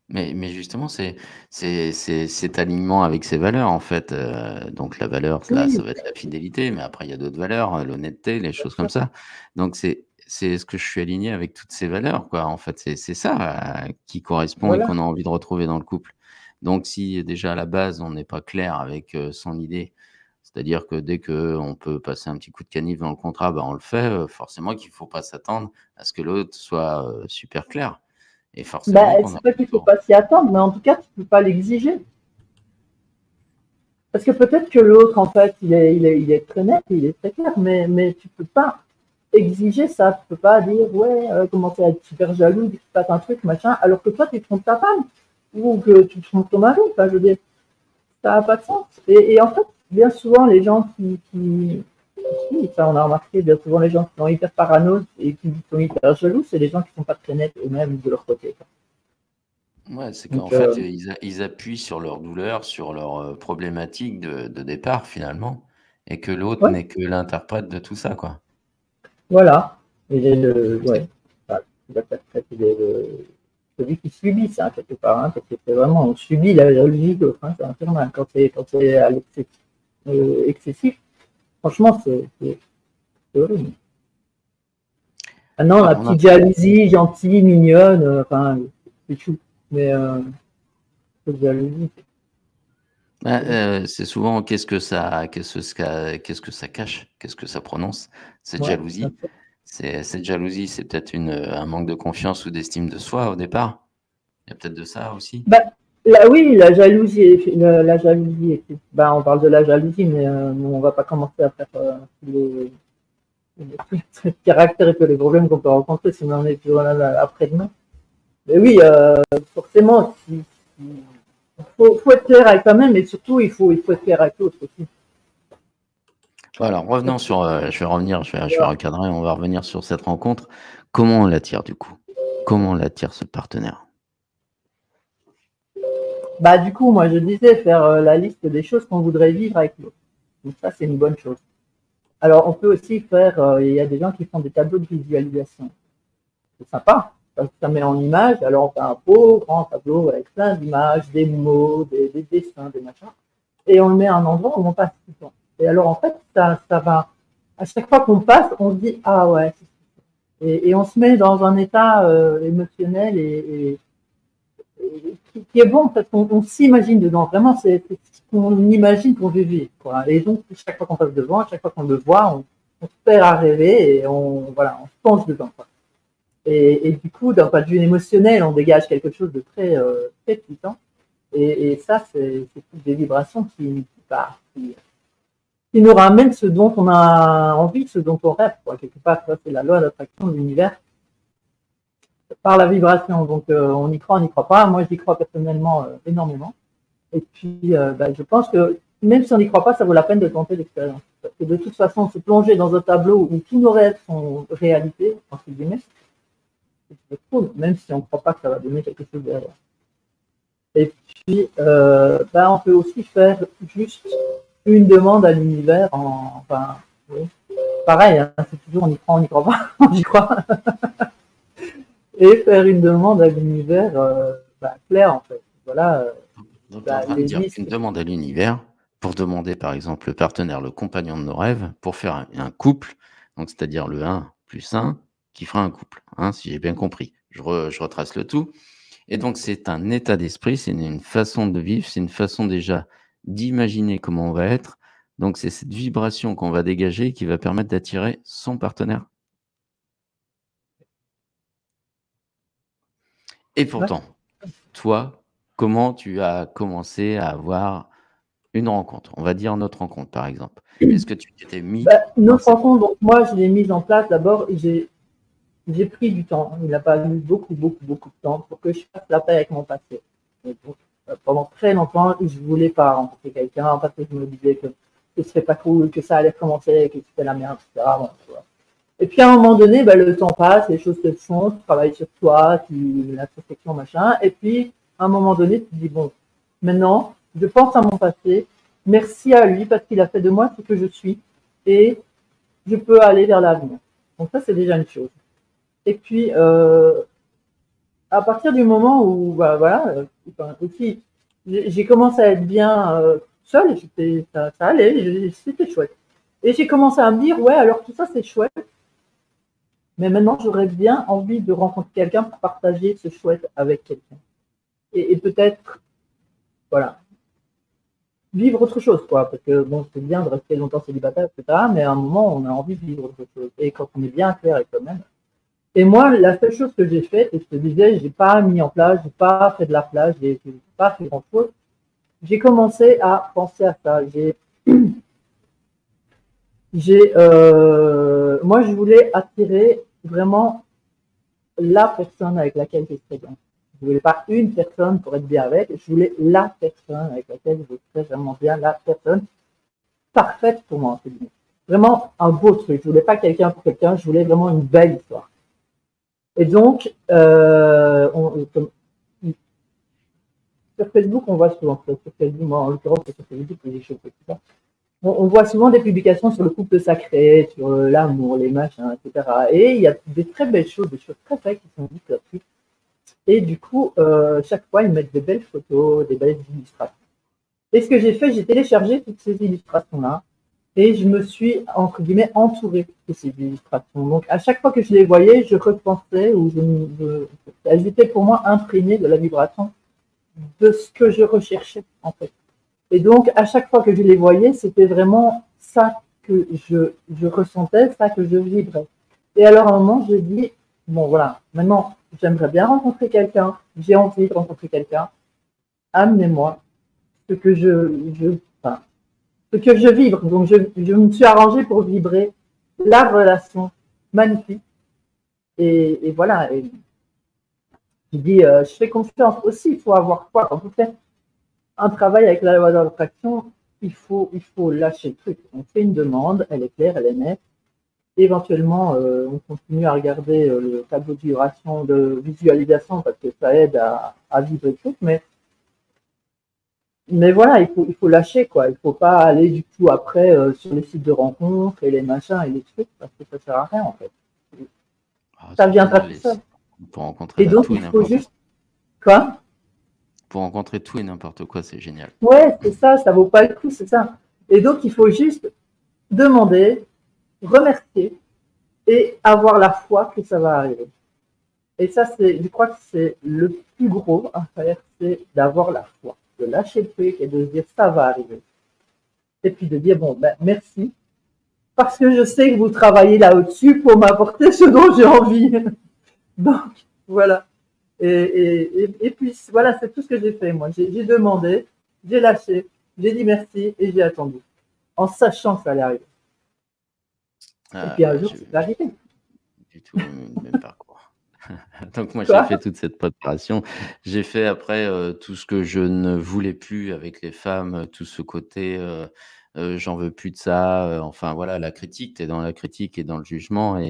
Mais justement, c'est cet alignement avec ses valeurs, en fait. Donc, la valeur, là, Oui, ça va être la fidélité, mais après, il y a d'autres valeurs, l'honnêteté, les choses comme ça. Donc, c'est ce que je suis aligné avec toutes ces valeurs, quoi. En fait, c'est ça qui correspond et voilà. qu'on a envie de retrouver dans le couple. Donc, si déjà à la base, on n'est pas clair avec son idée, c'est-à-dire que dès qu'on peut passer un petit coup de canif dans le contrat, bah, on le fait, forcément qu'il ne faut pas s'attendre à ce que l'autre soit super clair. Et forcément Ben, qu'on c'est a pas qu'il ne faut pas s'y attendre, mais en tout cas, tu ne peux pas l'exiger. Parce que peut-être que l'autre, en fait, il est très net, il est très clair, mais tu ne peux pas exiger ça. Tu ne peux pas dire, ouais, commencer à être super jaloux, que tu fasses un truc, machin, alors que toi, tu trompes ta femme ou que tu trompes ton mari. Enfin, je veux dire, ça n'a pas de sens. Et en fait, bien souvent, les gens ça on a remarqué, bien souvent, les gens qui sont hyper parano et qui sont hyper jaloux, c'est les gens qui ne sont pas très nets eux-mêmes de leur côté. Ouais, c'est qu'en Donc, fait, ils appuient sur leur douleur, sur leurs problématiques de départ finalement, et que l'autre ouais, n'est que l'interprète de tout ça, quoi. voilà. Ouais. C'est Enfin, celui qui subit ça, quelque part, hein, parce que c'est vraiment, on subit la jalousie de l'autre, hein, c'est infernal. Quand c'est à excessif, franchement, c'est horrible. Maintenant, la on a petite jalousie, gentille, mignonne, enfin, c'est chou. Mais cette jalousie, bah, c'est c'est souvent qu'est-ce que ça cache? Qu'est-ce que ça prononce? Cette ouais, jalousie? Cette jalousie, c'est peut-être un manque de confiance ou d'estime de soi au départ? Il y a peut-être de ça aussi? bah, oui, la jalousie, bah, on parle de la jalousie, mais on va pas commencer à faire caractère et que les problèmes qu'on peut rencontrer si on en est toujours là après-demain. Mais oui, forcément, faut être clair avec toi-même et surtout, il faut être clair avec l'autre aussi. Voilà, revenons sur. Je vais revenir, je vais recadrer, on va revenir sur cette rencontre. Comment on l'attire du coup? Comment on l'attire ce partenaire? Bah, du coup, moi, je disais faire la liste des choses qu'on voudrait vivre avec l'autre. Donc, ça, c'est une bonne chose. Alors, on peut aussi faire, il y a des gens qui font des tableaux de visualisation. C'est sympa, parce que ça met en image. Alors, on fait un beau grand tableau avec plein d'images, des mots, des dessins, des machins. Et on le met à un endroit où on passe tout le temps. Et alors, en fait, ça va. À chaque fois qu'on passe, on se dit ah ouais. Et on se met dans un état émotionnel qui est bon parce qu'on s'imagine dedans. Vraiment, c'est ce qu'on imagine qu'on veut vivre. Quoi. Et donc, chaque fois qu'on passe devant, chaque fois qu'on le voit, on se perd à rêver et on se penche dedans. Quoi. Et du coup, d'un point de vue émotionnel, on dégage quelque chose de très, très puissant. Et ça, c'est toutes des vibrations qui nous ramènent ce dont on a envie, ce dont on rêve. Quoi. Quelque part, ça, c'est la loi d'attraction de l'univers par la vibration. Donc, on y croit, on n'y croit pas. Moi, j'y crois personnellement énormément. Et puis, je pense que même si on n'y croit pas, ça vaut la peine de tenter l'expérience. Parce que de toute façon, se plonger dans un tableau où tous nos rêves sont réalité, entre guillemets, c'est cool, même si on ne croit pas que ça va donner quelque chose derrière. Et puis, on peut aussi faire juste une demande à l'univers oui. Pareil, hein, c'est toujours on y croit, on n'y croit pas, on y croit. Et faire une demande à l'univers claire, en fait. Voilà. Donc, tu es en train de dire une demande à l'univers pour demander, par exemple, le partenaire, le compagnon de nos rêves, pour faire un couple, donc c'est-à-dire le 1 plus 1 qui fera un couple, hein, si j'ai bien compris. Je retrace le tout. Et donc, c'est un état d'esprit, c'est une façon de vivre, c'est une façon déjà d'imaginer comment on va être. Donc, c'est cette vibration qu'on va dégager qui va permettre d'attirer son partenaire. Et pourtant, toi, comment tu as commencé à avoir une rencontre? On va dire notre rencontre, par exemple. Est-ce que tu t'étais mis notre rencontre, donc moi, je l'ai mise en place d'abord. J'ai pris du temps. Il n'a pas eu beaucoup de temps pour que je fasse la paix avec mon passé. Et donc, pendant très longtemps, je ne voulais pas rencontrer quelqu'un parce que je me disais que ce serait pas cool, que ça allait commencer, que c'était la merde, etc. Bon, et puis à un moment donné, le temps passe, les choses se font, tu travailles sur toi, l'introspection, machin. Et puis, à un moment donné, tu te dis, bon, maintenant, je pense à mon passé, merci à lui parce qu'il a fait de moi ce que je suis et je peux aller vers l'avenir. Donc ça, c'est déjà une chose. Et puis, à partir du moment où, aussi, j'ai commencé à être bien seule, ça allait, c'était chouette. Et j'ai commencé à me dire, ouais, alors tout ça, c'est chouette, mais maintenant, j'aurais bien envie de rencontrer quelqu'un pour partager ce chouette avec quelqu'un. Et peut-être, voilà, vivre autre chose, quoi, parce que bon, c'est bien de rester longtemps célibataire, etc., mais à un moment, on a envie de vivre autre chose. Et quand on est bien clair avec soi-même. Et moi, la seule chose que j'ai faite, et je te disais, j'ai pas mis en place, j'ai pas fait de la plage, j'ai pas fait grand-chose. J'ai commencé à penser à ça. Moi, je voulais attirer vraiment la personne avec laquelle je serais bien. Je voulais pas une personne pour être bien avec, je voulais la personne avec laquelle je serais vraiment bien, la personne parfaite pour moi. Vraiment un beau truc. Je voulais pas quelqu'un pour quelqu'un, je voulais vraiment une belle histoire. Et donc, sur Facebook, on voit souvent, sur Facebook, moi en l'occurrence, c'est sur Facebook que j'ai chopé tout ça. On voit souvent des publications sur le couple sacré, sur l'amour, les machins, etc. Et il y a des très belles choses, des choses très vraies qui sont dites là-dessus. Et du coup, chaque fois, ils mettent des belles photos, des belles illustrations. Et ce que j'ai fait, j'ai téléchargé toutes ces illustrations-là et je me suis, entre guillemets, entourée de ces illustrations. Donc, à chaque fois que je les voyais, je repensais ou elles étaient pour moi imprégnées de la vibration de ce que je recherchais, en fait. Et donc, à chaque fois que je les voyais, c'était vraiment ça que je ressentais, ça que je vibrais. Et alors, à un moment, je dis, bon, voilà, maintenant, j'aimerais bien rencontrer quelqu'un, j'ai envie de rencontrer quelqu'un, amenez-moi ce que ce que je vibre. Donc, je me suis arrangée pour vibrer la relation magnifique. Et voilà. Et je dis, je fais confiance aussi. Il faut avoir foi. Quand on fait un travail avec la loi d'attraction, il faut lâcher le truc. On fait une demande, elle est claire, elle est nette. Éventuellement, on continue à regarder le tableau de vibration, de visualisation, parce que ça aide à vivre le truc. Mais voilà, il faut lâcher, quoi. Il faut pas aller du tout après sur les sites de rencontres et les machins et les trucs, parce que ça sert à rien, en fait. Ça viendra tout seul. Pour rencontrer et donc, tout il faut juste... Quoi? Pour rencontrer tout et n'importe quoi, c'est génial. Ouais, c'est ça vaut pas le coup, c'est ça. Et donc, il faut juste demander, remercier et avoir la foi que ça va arriver. Et ça, je crois que c'est le plus gros à faire, c'est d'avoir la foi, de lâcher le truc et de se dire ça va arriver. Et puis de dire bon, ben merci, parce que je sais que vous travaillez là au-dessus pour m'apporter ce dont j'ai envie. Donc, voilà. Et puis, voilà, c'est tout ce que j'ai fait, moi. J'ai demandé, j'ai lâché, j'ai dit merci et j'ai attendu, en sachant que ça allait arriver. Et puis un jour, c'est arrivé. Du tout le même parcours. Donc moi, j'ai fait toute cette préparation. J'ai fait après tout ce que je ne voulais plus avec les femmes, tout ce côté j'en veux plus de ça. Enfin voilà, la critique, tu es dans la critique et dans le jugement.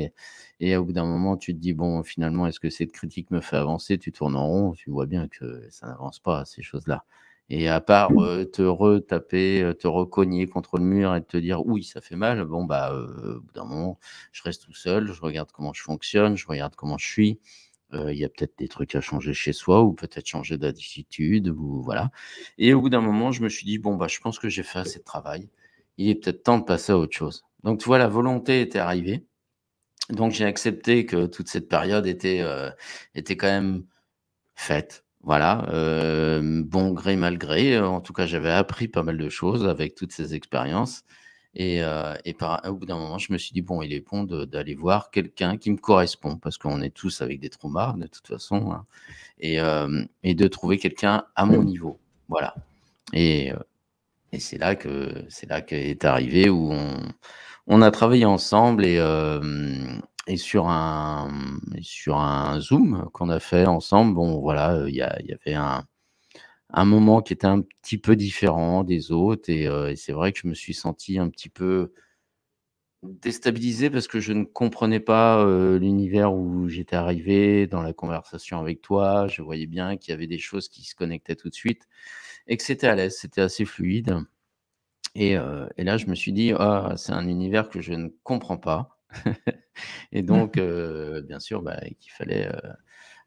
Et au bout d'un moment, tu te dis, bon, finalement, est-ce que cette critique me fait avancer? Tu tournes en rond, tu vois bien que ça n'avance pas, ces choses-là. Et à part te retaper, te recogner contre le mur et te dire oui, ça fait mal, bon, bah, au bout d'un moment, je reste tout seul, je regarde comment je fonctionne, je regarde comment je suis. Il y a peut-être des trucs à changer chez soi ou peut-être changer d'attitude ou voilà. Et au bout d'un moment, je me suis dit, bon, bah, je pense que j'ai fait assez de travail. Il est peut-être temps de passer à autre chose. Donc, tu vois, la volonté était arrivée. Donc, j'ai accepté que toute cette période était quand même faite. Voilà, bon gré mal gré, en tout cas, j'avais appris pas mal de choses avec toutes ces expériences et au bout d'un moment, je me suis dit: «Bon, il est bon d'aller voir quelqu'un qui me correspond», parce qu'on est tous avec des traumas de toute façon, hein et de trouver quelqu'un à mon niveau. Voilà et heu et c'est là qu'est arrivé où on a travaillé ensemble et sur un Zoom qu'on a fait ensemble, bon voilà, il y avait un moment qui était un petit peu différent des autres et c'est vrai que je me suis senti un petit peu déstabilisé parce que je ne comprenais pas, l'univers où j'étais arrivé dans la conversation avec toi. Je voyais bien qu'il y avait des choses qui se connectaient tout de suite et que c'était à l'aise, c'était assez fluide. Et là, je me suis dit: «Ah, c'est un univers que je ne comprends pas» et donc bien sûr, bah, qu'il fallait,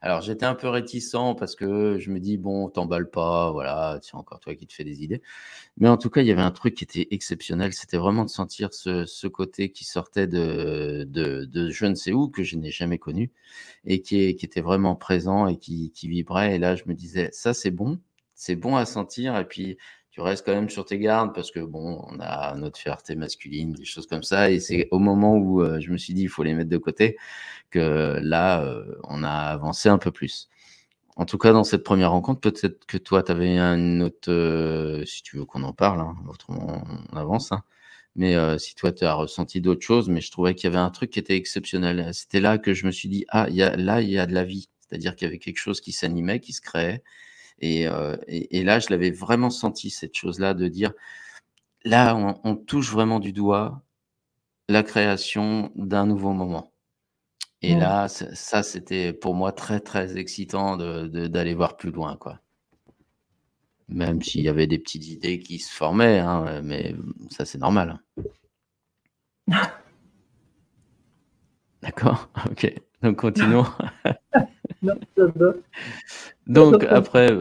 alors j'étais un peu réticent parce que je me dis: «Bon, t'emballe pas, voilà, c'est encore toi qui te fais des idées». Mais en tout cas, il y avait un truc qui était exceptionnel, c'était vraiment de sentir ce côté qui sortait de je ne sais où, que je n'ai jamais connu et qui était vraiment présent et qui vibrait et là, je me disais: «Ça, c'est bon à sentir» et puis tu restes quand même sur tes gardes parce que bon, on a notre fierté masculine, des choses comme ça et c'est au moment où, je me suis dit: «Il faut les mettre de côté» que là, on a avancé un peu plus. En tout cas, dans cette première rencontre, peut-être que toi, tu avais une autre, si tu veux qu'on en parle, hein, autrement on avance, hein. Mais, si toi, tu as ressenti d'autres choses, mais je trouvais qu'il y avait un truc qui était exceptionnel. C'était là que je me suis dit: «Ah, il y a de la vie». C'est-à-dire qu'il y avait quelque chose qui s'animait, qui se créait et là, je l'avais vraiment senti cette chose-là de dire: «Là, on touche vraiment du doigt la création d'un nouveau moment». Et là, ça, c'était pour moi très, très excitant d'aller voir plus loin, quoi. Même s'il y avait des petites idées qui se formaient, hein, mais ça, c'est normal, hein. D'accord? OK. Donc continuons. Non, ça va. Donc après,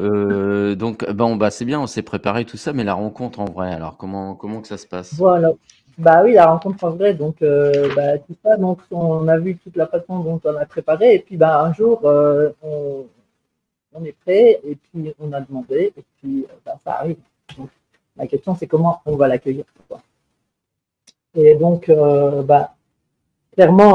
donc bon, bah, c'est bien, on s'est préparé tout ça, mais la rencontre en vrai, alors comment que ça se passe? Voilà. Bah oui, la rencontre en vrai, donc bah, tout ça, donc on a vu toute la façon dont on a préparé, et puis bah, un jour, on est prêt, et puis on a demandé, et puis bah, ça arrive. Donc, la question, c'est comment on va l'accueillir, quoi. Et donc, bah, clairement,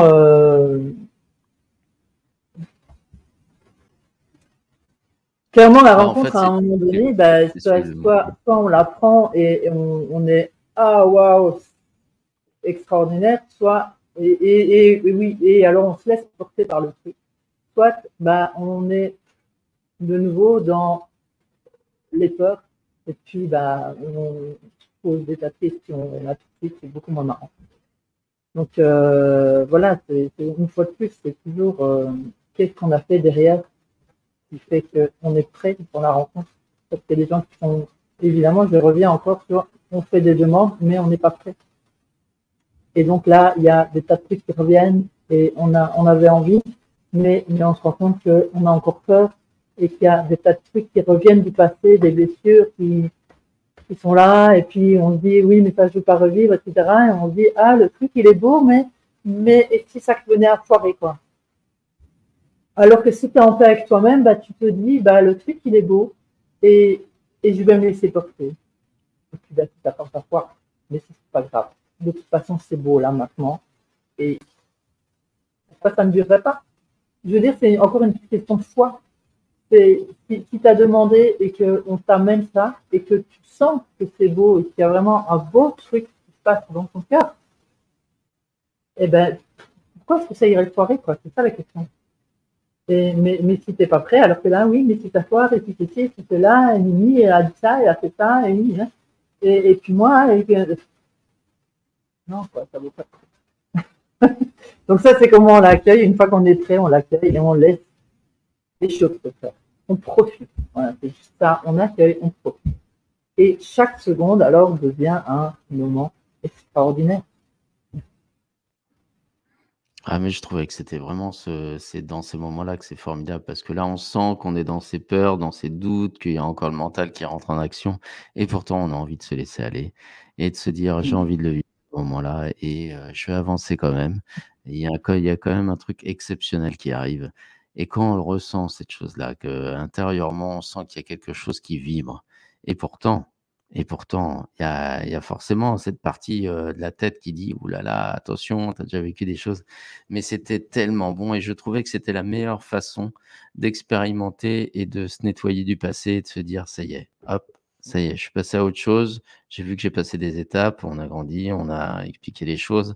clairement, la Bah, en rencontre, fait, à un moment donné, bah, excuse-moi. soit on la prend et on est « Ah, waouh, extraordinaire », soit Oui, et alors on se laisse porter par le truc. Soit, bah, on est de nouveau dans les peurs, et puis, bah, on pose des tas de questions, et là, tout de suite, c'est beaucoup moins marrant. Donc, voilà, une fois de plus, c'est toujours qu'est-ce qu'on a fait derrière qui fait qu'on est prêt pour la rencontre. Parce qu'il y a des gens qui sont, évidemment, je reviens encore sur, on fait des demandes, mais on n'est pas prêt. Et donc là, il y a des tas de trucs qui reviennent et on avait envie, mais on se rend compte qu'on a encore peur et qu'il y a des tas de trucs qui reviennent du passé, des blessures qui sont là, et puis on se dit, oui, mais ça, je ne veux pas revivre, etc. Et on se dit, ah, le truc, il est beau, mais et si ça venait à foirer, quoi. Alors que si tu es en paix avec toi-même, bah, tu te dis, bah, le truc, il est beau, et je vais me laisser porter. Et puis, bah, tu t'attends à foire, mais c'est pas grave. De toute façon, c'est beau, là, maintenant. Et ça ne durerait pas. Je veux dire, c'est encore une question de foi. Si tu as demandé et qu'on t'amène ça, et que tu sens que c'est beau, et qu'il y a vraiment un beau truc qui se passe dans ton cœur, eh ben, pourquoi est-ce que ça irait foirer, quoi? C'est ça la question. Mais si t'es pas prêt, alors que là, oui, mais si t'as foire, et puis c'est ci, et puis c'est là, et Mimi, elle a dit ça, elle a fait ça, et oui, hein. Et puis moi, non, quoi, ça vaut pas. Donc ça, c'est comment on l'accueille. Une fois qu'on est prêt, on l'accueille et on laisse les choses se faire. On profite. Voilà, c'est juste ça. On accueille, on profite. Et chaque seconde, alors, devient un moment extraordinaire. Ah, mais je trouvais que c'était vraiment c'est dans ces moments-là que c'est formidable parce que là, on sent qu'on est dans ses peurs, dans ses doutes, qu'il y a encore le mental qui rentre en action et pourtant on a envie de se laisser aller et de se dire: «J'ai envie de le vivre ce moment-là et je vais avancer quand même». Et il y a quand même un truc exceptionnel qui arrive et quand on le ressent cette chose-là, qu'intérieurement on sent qu'il y a quelque chose qui vibre et pourtant il y a forcément cette partie, de la tête qui dit: «Ouh là là, attention, tu as déjà vécu des choses». Mais c'était tellement bon et je trouvais que c'était la meilleure façon d'expérimenter et de se nettoyer du passé et de se dire: «Ça y est, hop, ça y est, je suis passé à autre chose. J'ai vu que j'ai passé des étapes, on a grandi, on a expliqué les choses,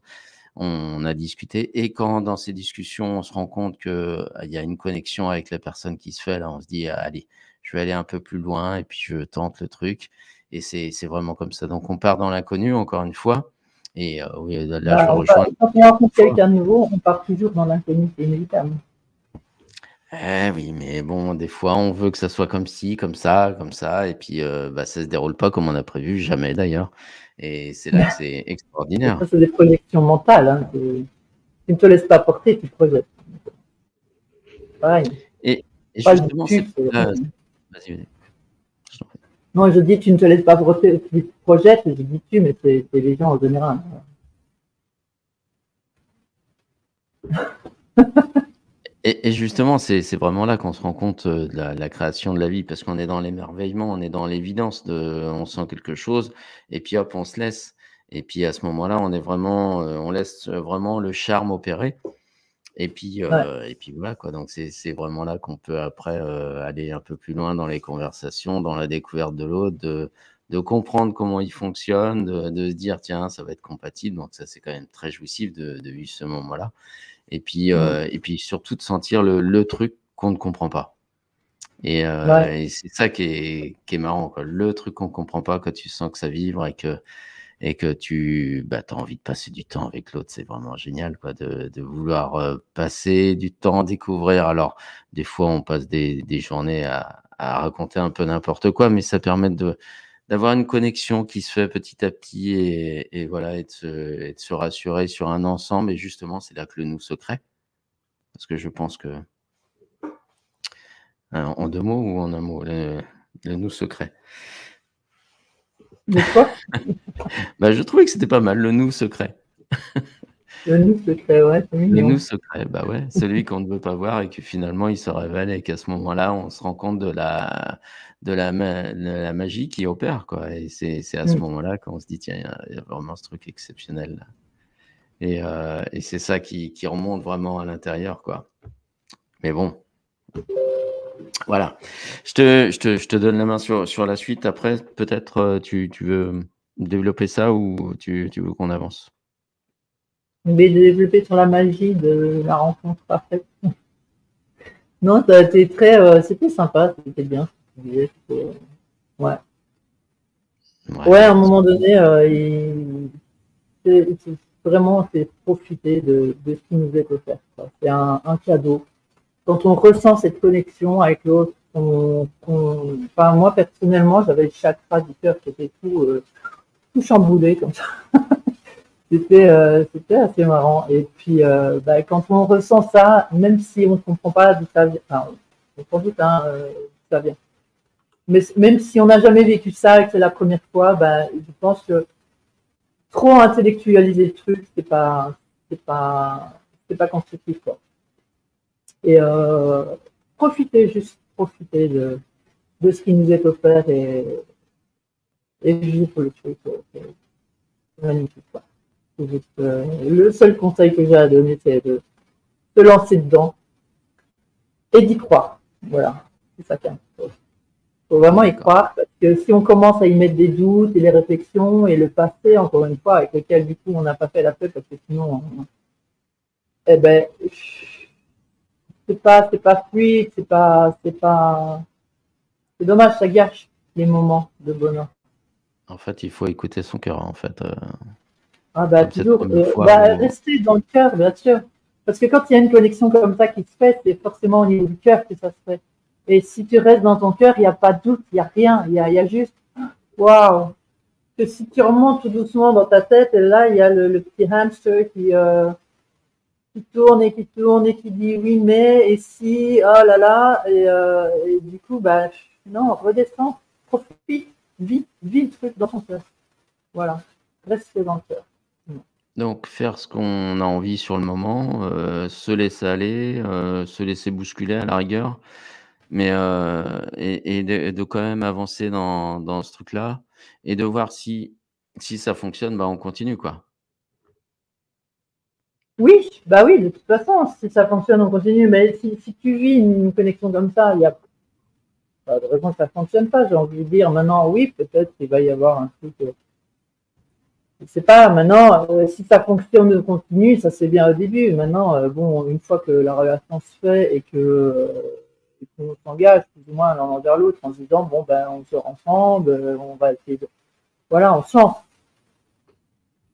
on a discuté» et quand dans ces discussions, on se rend compte que, il y a une connexion avec la personne qui se fait, là, on se dit: «Allez, je vais aller un peu plus loin et puis je tente le truc» et c'est vraiment comme ça. Donc on part dans l'inconnu encore une fois et oui, là je Bah, rejoins quand on rencontre quelqu'un de nouveau, on part toujours dans l'inconnu, c'est inévitable. eh oui, mais bon, des fois, on veut que ça soit comme ci, comme ça et puis, bah, ça se déroule pas comme on a prévu, jamais d'ailleurs et c'est là que c'est Et extraordinaire ça, c'est des projections mentales. Hein. Tu ne te laisses pas porter, tu projettes. Pareil. et Pas le justement, tu. c'est là vas-y, vas-y, je t'en prie. Non, je dis tu ne te laisses pas porter, tu projettes, je dis tu, mais c'est les gens en général. Et justement, c'est vraiment là qu'on se rend compte, de la création de la vie parce qu'on est dans l'émerveillement, on est dans l'évidence de on sent quelque chose et puis hop, on se laisse et puis à ce moment-là, on est vraiment, on laisse, vraiment le charme opérer. Ouais. Et puis voilà quoi, donc c'est vraiment là qu'on peut après, aller un peu plus loin dans les conversations, dans la découverte de l'autre, de comprendre comment il fonctionne, de se dire: «Tiens, ça va être compatible», donc ça, c'est quand même très jouissif de vivre ce moment-là Mm. et puis surtout de sentir le truc qu'on ne comprend pas Ouais. et c'est ça qui est marrant quoi, le truc qu'on comprend pas quand tu sens que ça vibre et que tu bah, as envie de passer du temps avec l'autre, c'est vraiment génial quoi de vouloir, passer du temps, découvrir. Alors des fois, on passe des journées à raconter un peu n'importe quoi, mais ça permet d'avoir une connexion qui se fait petit à petit et voilà et de se rassurer sur un ensemble et justement, c'est là que le nous se crée. Parce que je pense que, en 2 mots ou en un mot? Le nous se crée. De quoi? Bah, je trouvais que c'était pas mal, le nous secret. Le nous secret, ouais, c'est Le nous mignon. secret, bah, ouais, celui qu'on ne veut pas voir et que finalement il se révèle et qu'à ce moment-là, on se rend compte de la magie qui opère, quoi et c'est à ce Mm. moment-là qu'on se dit: «Tiens, il y a vraiment ce truc exceptionnel là» et c'est ça qui remonte vraiment à l'intérieur, quoi. Mais bon, voilà. Je te donne la main sur la suite après, peut-être, tu veux développer ça ou tu veux qu'on avance? Mais développé sur la magie de la rencontre parfaite. Non, ça a été c'était sympa, c'était bien. Ouais. Ouais, à un moment donné, vraiment, c'est profiter de ce qui nous est offert. C'est un cadeau. Quand on ressent cette connexion avec l'autre, enfin, moi, personnellement, j'avais le chakra du cœur qui était tout chamboulé comme ça. C'était assez marrant. Et puis, quand on ressent ça, même si on ne comprend pas d'où ça vient, enfin, on comprend tout, hein, d'où ça vient. Mais même si on n'a jamais vécu ça et que c'est la première fois, je pense que trop intellectualiser le truc, c'est pas constructif, quoi. Et juste profiter de ce qui nous est offert et vivre le truc. C'est magnifique, quoi. Juste, le seul conseil que j'ai à donner, c'est de se lancer dedans et d'y croire. Voilà, c'est ça qui est important. Il faut vraiment y croire, parce que si on commence à y mettre des doutes et les réflexions et le passé, encore une fois, avec lequel du coup on n'a pas fait la paix, parce que sinon, eh ben, c'est pas fluide, c'est dommage, ça gâche les moments de bonheur. En fait, il faut écouter son cœur, en fait. Toujours. Rester dans le cœur, bien sûr. Parce que quand il y a une connexion comme ça qui se fait, c'est forcément au niveau du cœur que ça se fait. Et si tu restes dans ton cœur, il n'y a pas de doute, il n'y a rien. Il y a juste, waouh. Que si tu remontes tout doucement dans ta tête, et là, il y a le petit hamster qui tourne et qui tourne et qui dit oui, mais, et si, oh là là. Et du coup, non, redescends, profite, vis le truc dans ton cœur. Voilà. Reste dans le cœur. Donc, faire ce qu'on a envie sur le moment, se laisser aller, se laisser bousculer à la rigueur, mais et de quand même avancer dans ce truc-là et de voir si ça fonctionne, on continue, quoi. Oui, oui, de toute façon, si ça fonctionne, on continue. Mais si tu vis une connexion comme ça, il n'y a pas de raison que ça ne fonctionne pas. J'ai envie de dire maintenant, oui, peut-être qu'il va y avoir un truc. Je ne sais pas, maintenant, si ça fonctionne, on continue, ça c'est bien au début. Maintenant, une fois que la relation se fait et qu'on s'engage plus ou moins l'un envers l'autre en se disant, on sort ensemble, on va essayer de. Voilà, on sent.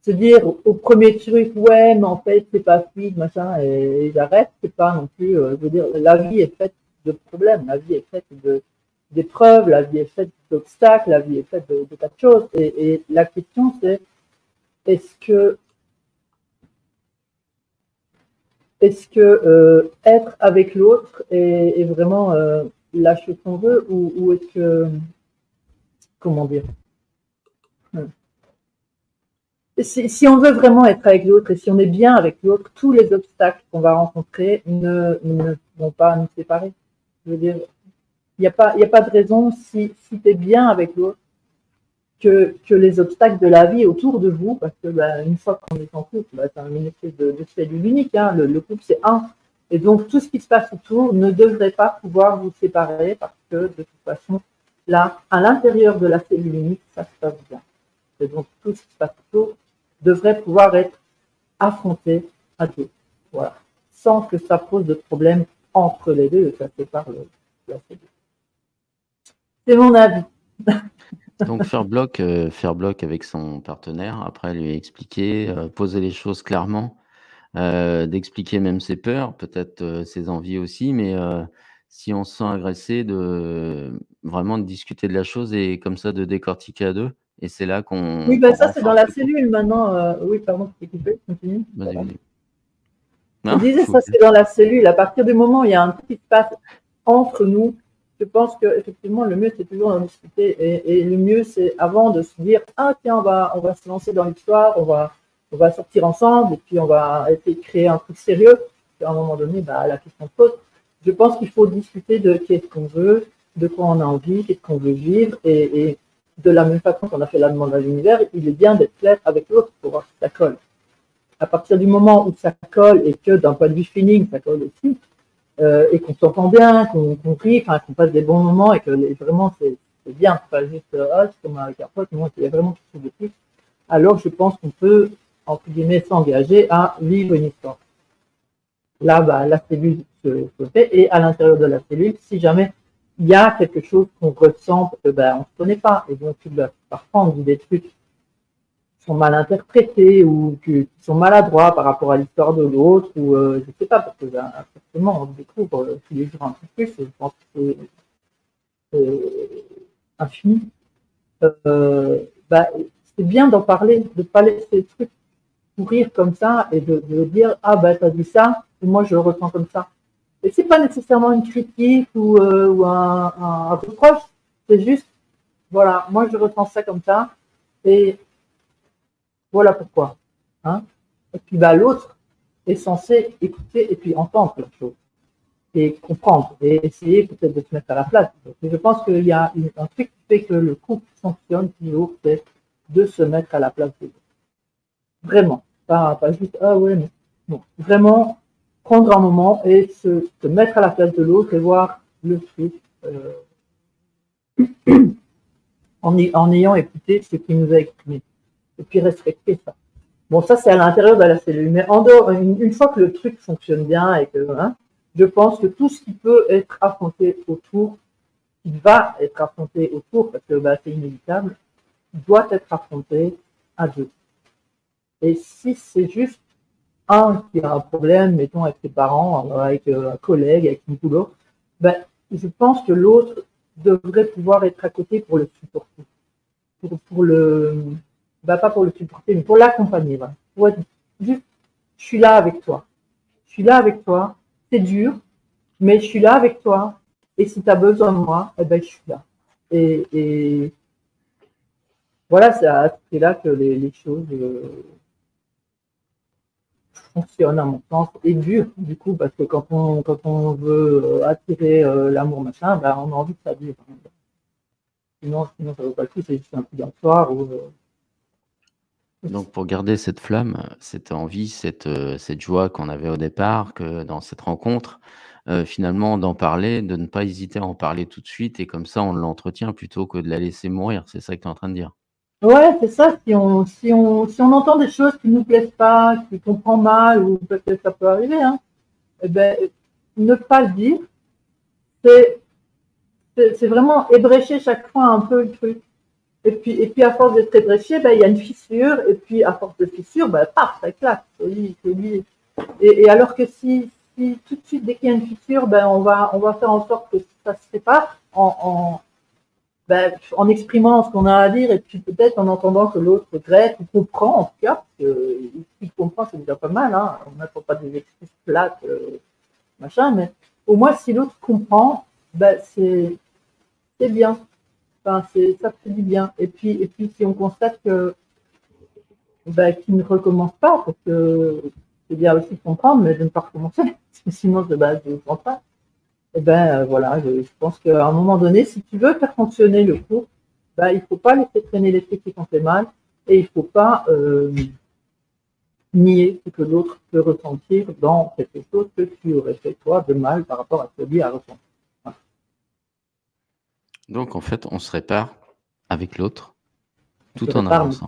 Se dire au premier truc, ouais, mais en fait, c'est pas fluide, machin, et j'arrête, c'est pas non plus. Je veux dire, la vie est faite de problèmes, la vie est faite d'épreuves, la vie est faite d'obstacles, la vie est faite de tas de choses. Et la question, c'est est-ce que être avec l'autre est vraiment lâcher qu'on veut ou est-ce que, comment dire, si on veut vraiment être avec l'autre et si on est bien avec l'autre, tous les obstacles qu'on va rencontrer ne vont pas nous séparer. Je veux dire, il n'y a pas de raison si tu es bien avec l'autre que les obstacles de la vie autour de vous, parce que une fois qu'on est en couple, c'est une espèce de cellule unique, hein, le couple c'est un. Et donc tout ce qui se passe autour ne devrait pas pouvoir vous séparer parce que de toute façon, là, à l'intérieur de la cellule unique, ça se passe bien. Et donc tout ce qui se passe autour devrait pouvoir être affronté à deux. Voilà. Sans que ça pose de problème entre les deux et que ça sépare la cellule. C'est mon avis. Donc faire bloc avec son partenaire, après lui expliquer, poser les choses clairement, d'expliquer même ses peurs, peut-être, ses envies aussi, mais si on se sent agressé, vraiment de discuter de la chose et comme ça de décortiquer à deux. Et c'est là qu'on Oui, ça c'est dans la cellule maintenant. Oui, pardon, je t'ai coupé, continue. Vas-y. Je disais, ça c'est dans la cellule. À partir du moment où il y a un truc qui se passe entre nous, je pense qu'effectivement, le mieux, c'est toujours d'en discuter. Et le mieux, c'est avant de se dire, ah tiens, on va se lancer dans l'histoire, on va sortir ensemble, et puis on va essayer de créer un truc sérieux. Et à un moment donné, la question se pose. Je pense qu'il faut discuter de qu'est-ce qu'on veut, de quoi on a envie, qu'est-ce qu'on veut vivre. Et de la même façon qu'on a fait la demande à l'univers, il est bien d'être clair avec l'autre pour voir si ça colle. À partir du moment où ça colle et que d'un point de vue feeling, ça colle aussi, et qu'on s'entend bien, qu'on rit, qu'on passe des bons moments et que vraiment c'est bien, pas juste c'est comme avec un pote, moi il y a vraiment quelque chose de plus. Alors je pense qu'on peut entre guillemets, s'engager à vivre une histoire. Là, la cellule se fait, et à l'intérieur de la cellule, si jamais il y a quelque chose qu'on ressent, parce que on ne se connaît pas, et donc parfois on dit des trucs qui sont mal interprétés ou qui sont maladroits par rapport à l'histoire de l'autre, ou je ne sais pas, parce que forcément on découvre tous les jours un peu plus, et je pense que c'est infini. C'est bien d'en parler, de ne pas laisser les trucs courir comme ça et de dire ah t'as dit ça et moi je le ressens comme ça. Et c'est pas nécessairement une critique ou un reproche, c'est juste voilà, moi je ressens ça comme ça et voilà pourquoi. Hein, et puis l'autre est censé écouter et puis entendre la chose et comprendre et essayer peut-être de se mettre à la place. Et je pense qu'il y a un truc qui fait que le couple fonctionne toujours, c'est de se mettre à la place de l'autre. Vraiment. Pas juste, ah ouais, mais non. Vraiment prendre un moment et se mettre à la place de l'autre et voir le truc en ayant écouté ce qu'il nous a exprimé. Et puis respecter ça. Bon, ça, c'est à l'intérieur de la cellule. Mais en dehors, une fois que le truc fonctionne bien et que, je pense que tout ce qui peut être affronté autour, qui va être affronté autour, parce que c'est inévitable, doit être affronté à deux. Et si c'est juste un qui a un problème, mettons, avec ses parents, avec un collègue, avec son boulot, je pense que l'autre devrait pouvoir être à côté pour le supporter. Pour le, pas pour le supporter, mais pour l'accompagner. Voilà. Pour être juste, je suis là avec toi. Je suis là avec toi. C'est dur, mais je suis là avec toi. Et si tu as besoin de moi, je suis là. Et voilà, c'est là que les choses fonctionnent à mon sens et dur du coup parce que quand on veut attirer l'amour machin, on a envie que ça dure. Sinon ça vaut pas le coup, c'est juste un coup d'un soir. Donc pour garder cette flamme, cette envie, cette joie qu'on avait au départ, que dans cette rencontre, finalement d'en parler, de ne pas hésiter à en parler tout de suite et comme ça on l'entretient plutôt que de la laisser mourir. C'est ça que tu es en train de dire? Ouais, c'est ça. Si on entend des choses qui nous plaisent pas, qu'on prend mal ou peut-être ça peut arriver, ne pas le dire, c'est vraiment ébrécher chaque fois un peu le truc. Et puis à force d'être ébréché, il y a une fissure, et puis à force de fissure, paf, ça éclate. Et alors que si tout de suite, dès qu'il y a une fissure, on va faire en sorte que ça se sépare en exprimant ce qu'on a à dire, et puis peut-être en entendant que l'autre regrette ou comprend, en tout cas, parce que s'il comprend, c'est déjà pas mal, hein. On n'attend pas des excuses plates, machin, mais au moins si l'autre comprend, c'est bien. Enfin, ça fait du bien. Et puis si on constate que qu'il ne recommence pas, parce que c'est bien aussi de comprendre, mais de ne pas recommencer, parce que sinon je ne comprends pas. Voilà, je pense qu'à un moment donné, si tu veux faire fonctionner le couple, il ne faut pas laisser traîner les trucs qui sont fait mal, et il ne faut pas nier ce que l'autre peut ressentir dans quelque chose que tu aurais fait toi de mal par rapport à ce que lui a ressenti. Voilà. Donc en fait, on se répare avec l'autre tout en avançant.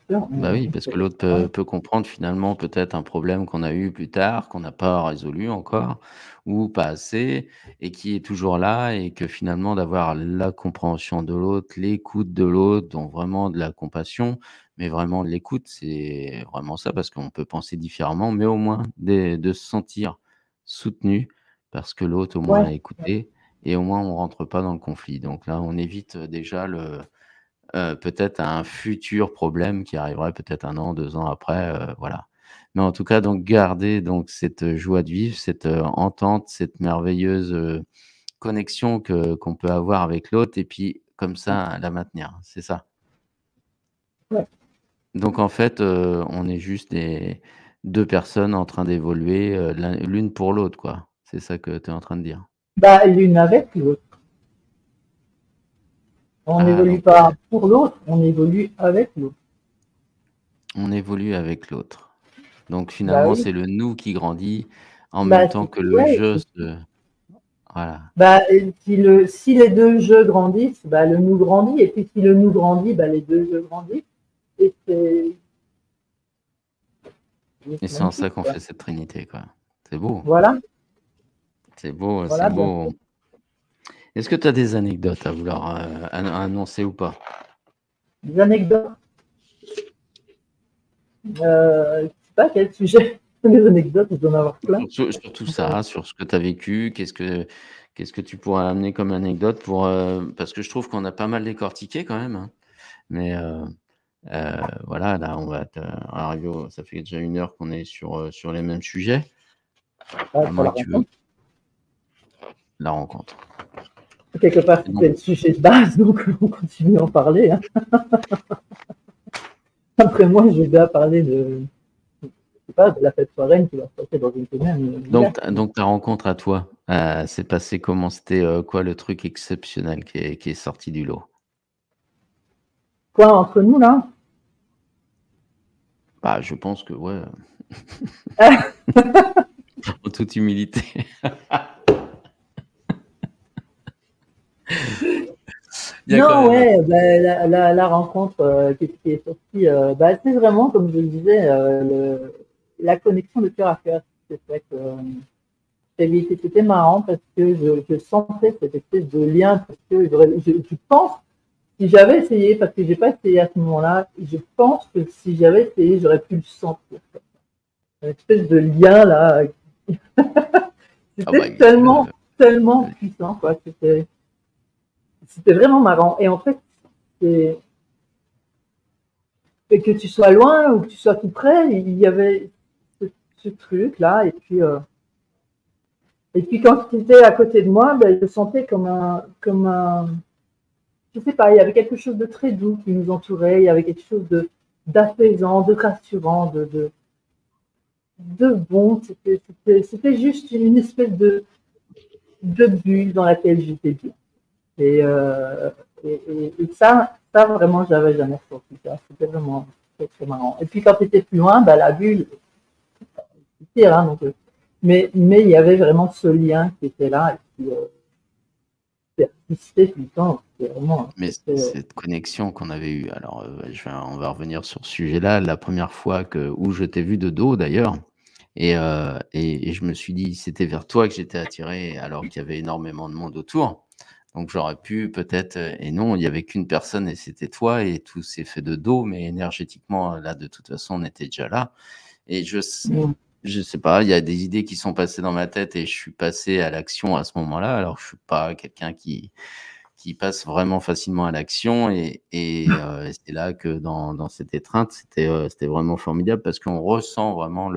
Oui, parce que l'autre peut comprendre finalement peut-être un problème qu'on a eu plus tard, qu'on n'a pas résolu encore, ou pas assez, et qui est toujours là, et que finalement d'avoir la compréhension de l'autre, l'écoute de l'autre, donc vraiment de la compassion, mais vraiment de l'écoute, c'est vraiment ça, parce qu'on peut penser différemment, mais au moins de se sentir soutenu, parce que l'autre au moins a écouté, et au moins on rentre pas dans le conflit. Donc là, on évite déjà peut-être un futur problème qui arriverait peut-être 1 an, 2 ans après, voilà. Mais en tout cas, donc garder donc cette joie de vivre, cette, entente, cette merveilleuse, connexion qu'on peut avoir avec l'autre et puis comme ça la maintenir, c'est ça? Ouais. Donc en fait, on est juste des 2 personnes en train d'évoluer, l'une pour l'autre, quoi? C'est ça que tu es en train de dire? L'une avec l'autre. On Ah n'évolue donc pas pour l'autre, on évolue avec l'autre. on évolue avec l'autre. Donc finalement, Oui. c'est le nous qui grandit en même temps que le Ouais. je se voilà. Si les deux jeux grandissent, le nous grandit, et puis si le nous grandit, les deux jeux grandissent. Et Et c'est en ça qu'on fait cette trinité, quoi. C'est beau. Voilà. C'est beau, Voilà, c'est beau. Est-ce que tu as des anecdotes à vouloir annoncer ou pas? Des anecdotes. Je sais pas quel sujet. Des anecdotes, je dois en avoir plein. Sur tout ça, sur ce que tu as vécu, qu'est-ce que tu pourrais amener comme anecdote pour, parce que je trouve qu'on a pas mal décortiqué quand même, hein. Mais voilà, là, on va arriver ça fait déjà 1 heure qu'on est sur les mêmes sujets. À Pour moins la que tu veux. rencontre. La rencontre. Quelque part, c'était le sujet de base, donc on continue à en parler. Hein. Après moi, je vais bien parler de la fête foraine qui va se passer dans une semaine. Donc ta rencontre à toi, s'est passée comment? C'était, quoi le truc exceptionnel qui est sorti du lot? Quoi, entre nous, là? Bah, je pense que ouais. En toute humilité. Non, ouais, la rencontre qui est sortie, c'est vraiment, comme je le disais, la connexion de cœur à cœur. C'est vrai que c'était marrant parce que je sentais cette espèce de lien, parce que je pense, si j'avais essayé, parce que j'ai pas essayé à ce moment-là, je pense que si j'avais essayé, j'aurais pu le sentir. Une espèce de lien là. C'était tellement puissant, quoi. C'était vraiment marrant. Et en fait, c'est que tu sois loin ou que tu sois tout près, il y avait ce truc là. Et puis quand tu étais à côté de moi, je sentais comme un, je sais pas, il y avait quelque chose de très doux qui nous entourait. Il y avait quelque chose d'apaisant, de rassurant, de bon. C'était juste une espèce de bulle dans laquelle j'étais bien. Et ça vraiment, j'avais jamais ressenti ça. C'était vraiment très, très marrant. Et puis quand tu étais plus loin, la bulle, c'était là. Donc, mais il y avait vraiment ce lien qui était là et qui persistait tout le temps. Mais cette connexion qu'on avait eue, alors on va revenir sur ce sujet-là. La première fois où je t'ai vu de dos d'ailleurs, et je me suis dit c'était vers toi que j'étais attiré alors qu'il y avait énormément de monde autour. Donc j'aurais pu peut-être, et non, il n'y avait qu'une personne et c'était toi et tout s'est fait de dos, mais énergétiquement, là, de toute façon, on était déjà là. Et je sais pas, il y a des idées qui sont passées dans ma tête et je suis passé à l'action à ce moment-là. Alors je suis pas quelqu'un qui passe vraiment facilement à l'action et c'est là que dans cette étreinte, c'était vraiment formidable parce qu'on ressent vraiment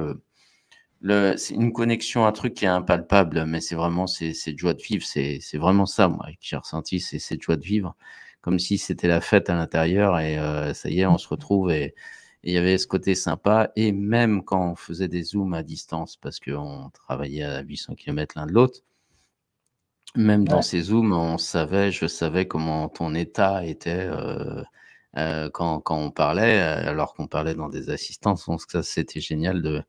c'est une connexion, un truc qui est impalpable, mais c'est vraiment cette joie de vivre. C'est vraiment ça, moi, que j'ai ressenti, c'est cette joie de vivre, comme si c'était la fête à l'intérieur et ça y est, on se retrouve et il y avait ce côté sympa. Et même quand on faisait des zooms à distance, parce qu'on travaillait à 800 km l'un de l'autre, même dans ces zooms, je savais comment ton état était quand on parlait, alors qu'on parlait dans des assistances. Donc ça, c'était génial de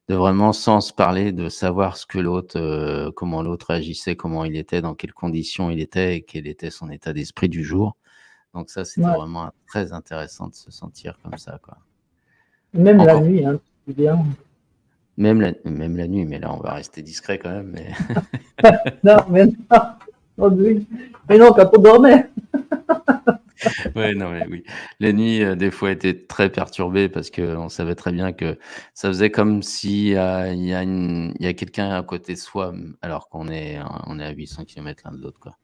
vraiment, sans se parler, de savoir ce que l'autre, comment l'autre agissait, comment il était, dans quelles conditions il était et quel était son état d'esprit du jour. Donc ça, c'était vraiment très intéressant de se sentir comme ça, quoi. Même la nuit, hein, c'est bien. Même la nuit, mais là, on va rester discret quand même. Mais... non, mais non. Oh, oui. Mais non, quand on dormait. Ouais, non, mais oui. Les nuits, des fois, étaient très perturbées parce qu'on savait très bien que ça faisait comme si, il y a quelqu'un à côté de soi, alors qu'on est à 800 km l'un de l'autre, quoi.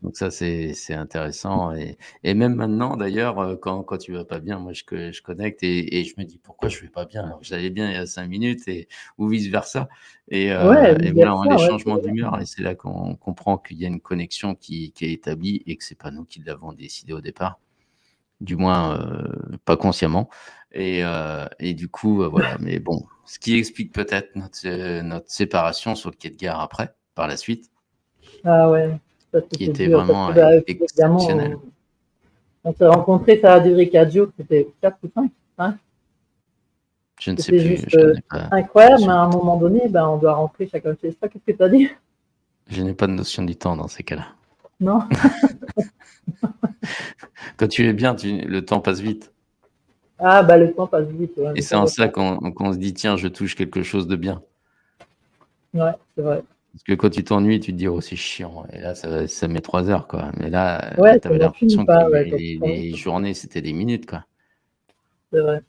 Donc ça, c'est intéressant et même maintenant d'ailleurs, quand tu vas pas bien, moi je connecte et je me dis: «Pourquoi je vais pas bien alors que j'allais bien il y a 5 minutes?» ou vice versa et voilà, les changements d'humeur et c'est là qu'on comprend qu'il y a une connexion qui est établie et que c'est pas nous qui l'avons décidé au départ. Du moins, pas consciemment et du coup, voilà. Mais bon, ce qui explique peut-être notre séparation sur le quai de gare après, par la suite. Ah ouais, ça Qui c'était était dur vraiment parce que exceptionnel. On s'est rencontrés, ça a duré 4 jours, c'était 4 ou 5, hein. Je ne sais C'était plus, juste je n'ai pas incroyable, mais à un moment donné, on doit rentrer chacun chez soi. Qu'est-ce que tu as dit? Je n'ai pas de notion du temps dans ces cas-là. Non. Quand tu es bien, le temps passe vite. Ah, bah, le temps passe vite, ouais, Et mais c'est ça en va ça pas. qu'on se dit, tiens, je touche quelque chose de bien. Ouais, c'est vrai. Parce que quand tu t'ennuies, tu te dis, oh, c'est chiant. Et là, ça met 3 heures, quoi. Mais là, Ouais, tu ça avais n'en finit l'impression que pas, ouais, quand tu t'ennuies, les journées, c'était des minutes, quoi. c'est vrai.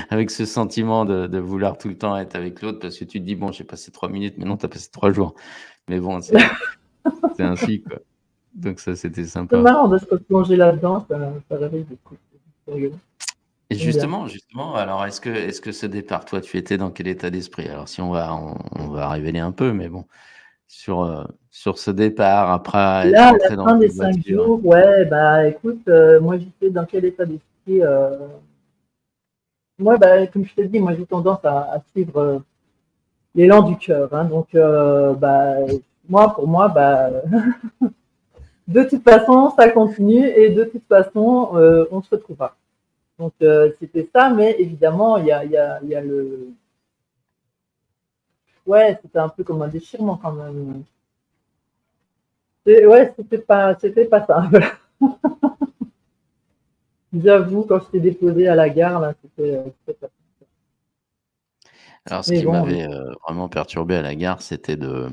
Avec ce sentiment de vouloir tout le temps être avec l'autre parce que tu te dis, bon, j'ai passé 3 minutes, mais non, tu as passé 3 jours. Mais bon, c'est ainsi, quoi. Donc ça, c'était C'est sympa. marrant de se replonger là-dedans, ça réveille des trucs. C'est rigolo. Et J'aime bien. justement, alors est-ce que ce départ, toi, tu étais dans quel état d'esprit? Alors si on va révéler un peu, mais bon, sur ce départ, après être Là, à la rentré dans fin des une 5 voiture. jours, ouais, bah écoute, moi j'étais dans quel état d'esprit moi, bah, comme je te dis, moi j'ai tendance à suivre l'élan du cœur. Hein, donc, bah, pour moi, bah, de toute façon, ça continue et de toute façon, on se retrouvera. Donc, c'était ça, mais évidemment, il y a le. Ouais, c'était un peu comme un déchirement quand même. Ouais, c'était pas simple. J'avoue, quand je t'ai déposé à la gare, là, c'était pas simple. Alors ce Mais qui bon, oui. m'avait, vraiment perturbé à la gare, c'était de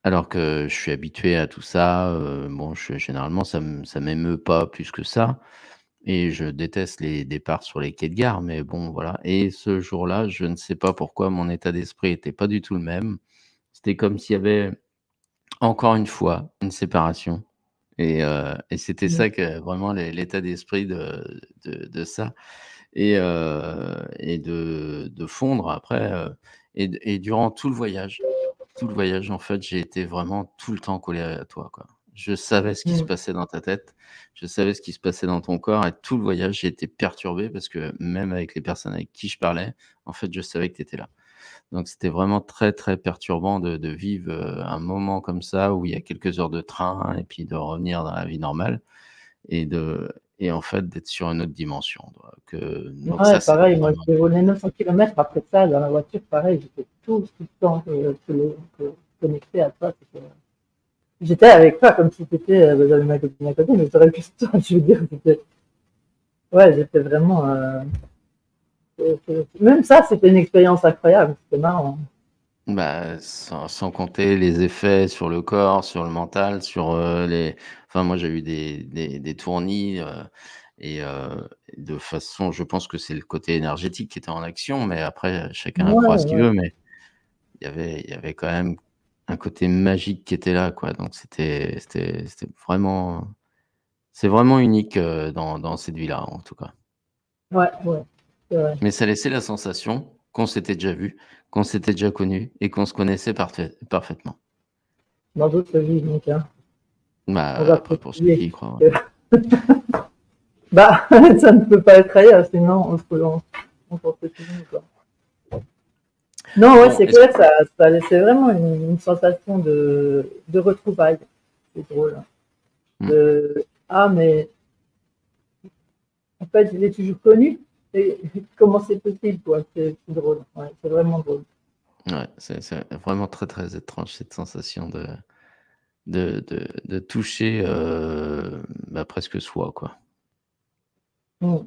alors que je suis habitué à tout ça, bon, généralement, ça m'émeut pas plus que ça et je déteste les départs sur les quais de gare, mais bon, voilà. Et ce jour-là, je ne sais pas pourquoi mon état d'esprit était pas du tout le même. C'était comme s'il y avait encore une fois une séparation et c'était ça que vraiment l'état d'esprit de ça et de fondre après, et durant tout le voyage, en fait, j'ai été vraiment tout le temps collé à toi, quoi. Je savais ce qui se Mm. passait dans ta tête, je savais ce qui se passait dans ton corps et tout le voyage, j'ai été perturbé parce que même avec les personnes avec qui je parlais, en fait, je savais que tu étais là. Donc c'était vraiment très, très perturbant de vivre, un moment comme ça où il y a quelques heures de train et puis de revenir dans la vie normale et en fait d'être sur une autre dimension, donc Ouais, ça, c'était pareil, moi vraiment j'ai volé 900 km après ça dans la voiture, pareil, j'étais tout le temps connecté à toi. J'étais avec toi comme si c'était, j'avais ma copine à côté, mais j'aurais pu toi, je veux dire, ouais, j'étais vraiment, même ça, c'était une expérience incroyable, c'était marrant. bah, sans compter les effets sur le corps, sur le mental, enfin moi j'ai eu des tournis, de façon je pense que c'est le côté énergétique qui était en action, mais après chacun Ouais, croit ce qu'il ouais, veut, mais il y avait quand même un côté magique qui était là, quoi, donc c'était vraiment c'est vraiment unique, dans cette vie-là, en tout cas. ouais, ouais, c'est vrai. Mais ça laissait la sensation qu'on s'était déjà vu, qu'on s'était déjà connus et qu'on se connaissait parfaitement. Dans d'autres vies, donc, hein, on Bah, va après pour ceux qui préciser y croient, ouais. que, bah, ça ne peut pas être ailleurs, sinon on s'en fait toujours, quoi. Non, ouais, Bon, c'est est-ce clair, ça laissait vraiment une sensation de retrouvailles. C'est drôle. Hein. mmh, De, ah, mais en fait, je l'ai toujours connu. Et comment c'est possible, quoi? C'est drôle. Ouais, c'est vraiment drôle. ouais, c'est vraiment très, très étrange cette sensation de toucher, bah, presque soi, quoi. Mm.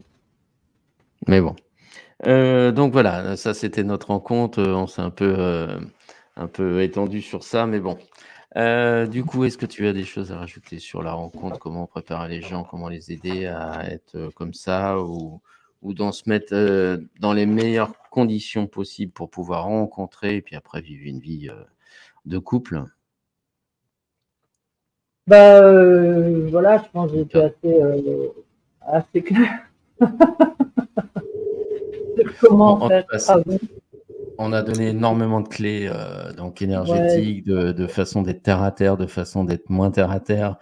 Mais bon, donc voilà, ça c'était notre rencontre, on s'est un peu étendu sur ça, mais bon. Du coup, est-ce que tu as des choses à rajouter sur la rencontre? Comment préparer les gens? Comment les aider à être, comme ça ou dans se mettre, dans les meilleures conditions possibles pour pouvoir rencontrer et puis après vivre une vie, de couple? Bah, voilà, je pense que j'ai Donc, été assez clair sur comment en tout faire cas, avant. on a donné énormément de clés, donc Ouais, énergétiques, de façon d'être terre à terre, de façon d'être moins terre à terre.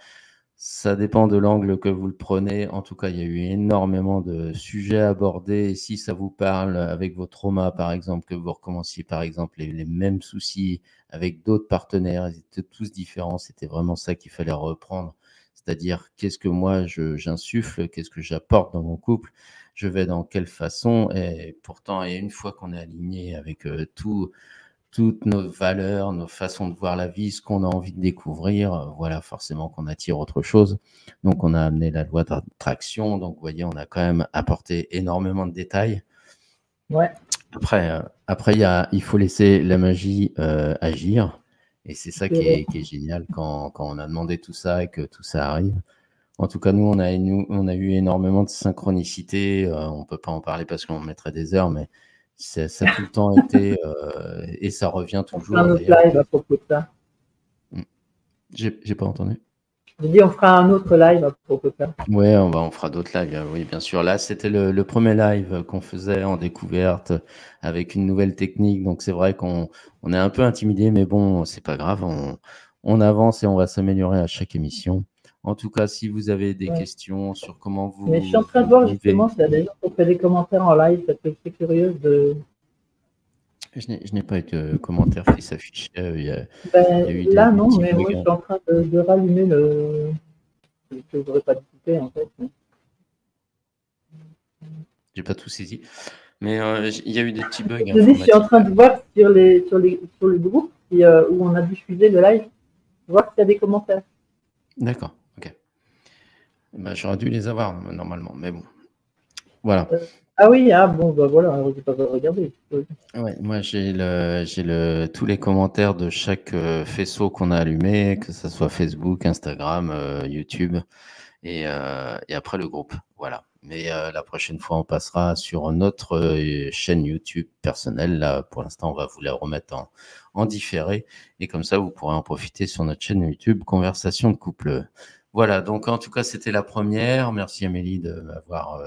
Ça dépend de l'angle que vous le prenez. En tout cas, il y a eu énormément de sujets abordés et si ça vous parle avec vos traumas, par exemple, que vous recommenciez, par exemple, les mêmes soucis avec d'autres partenaires, ils étaient tous différents. C'était vraiment ça qu'il fallait reprendre. C'est-à-dire, qu'est-ce que moi j'insuffle, qu'est-ce que j'apporte dans mon couple, je vais dans quelle façon et pourtant et une fois qu'on est aligné avec, toutes nos valeurs, nos façons de voir la vie, ce qu'on a envie de découvrir, voilà, forcément qu'on attire autre chose. Donc, on a amené la loi d'attraction. Donc, vous voyez, on a quand même apporté énormément de détails. Ouais. Après il faut laisser la magie agir. Et c'est ça qui est génial quand on a demandé tout ça et que tout ça arrive. En tout cas, nous, on a eu énormément de synchronicité. On ne peut pas en parler parce qu'on mettrait des heures, mais ça a tout le temps été, et ça revient toujours. On fera un autre live à propos de ça. J'ai pas entendu. J'ai dit on fera un autre live à propos de ça. Ouais, on fera d'autres lives, oui, bien sûr. Là, c'était le premier live qu'on faisait en découverte avec une nouvelle technique. Donc, c'est vrai qu'on est un peu intimidé, mais bon, c'est pas grave. On avance et on va s'améliorer à chaque émission. En tout cas, si vous avez des questions sur comment vous... Mais je suis en train de voir justement s'il y a des gens qui ont fait des commentaires en live. Ça peut être curieuse de... Je n'ai pas eu de commentaires qui s'affichaient. Là, non, mais moi, je suis en train de rallumer le... Je ne voudrais pas discuter, en fait. J'ai pas tout saisi. Mais il y a eu des petits bugs. Je suis en train de voir sur le groupe où on a diffusé le live, voir s'il y a des commentaires. D'accord, ok. J'aurais dû les avoir normalement, mais bon. Voilà. Ah oui, bon, voilà, je n'ai pas regardé. Ouais, moi j'ai tous les commentaires de chaque faisceau qu'on a allumé, que ce soit Facebook, Instagram, YouTube et après le groupe. Voilà. Mais la prochaine fois, on passera sur notre chaîne YouTube personnelle. Là, pour l'instant, on va vous la remettre en différé. Et comme ça, vous pourrez en profiter sur notre chaîne YouTube Conversation de couple. Voilà, donc en tout cas, c'était la première. Merci Amélie de m'avoir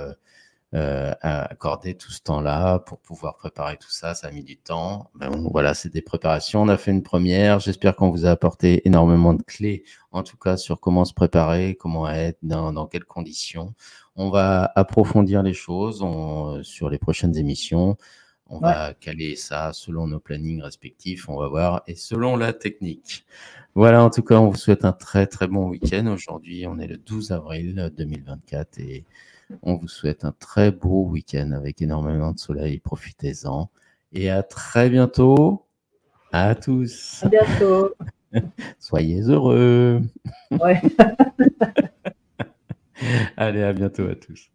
accordé tout ce temps-là pour pouvoir préparer tout ça. Ça a mis du temps. Ben, voilà, c'est des préparations. On a fait une première. J'espère qu'on vous a apporté énormément de clés, en tout cas sur comment se préparer, comment être, dans quelles conditions. On va approfondir les choses sur les prochaines émissions. On va caler ça selon nos plannings respectifs, on va voir, et selon la technique. Voilà, en tout cas, on vous souhaite un très très bon week-end. Aujourd'hui, on est le 12 avril 2024 et on vous souhaite un très beau week-end avec énormément de soleil. Profitez-en et à très bientôt à tous. À bientôt. Soyez heureux. Ouais. Allez, à bientôt à tous.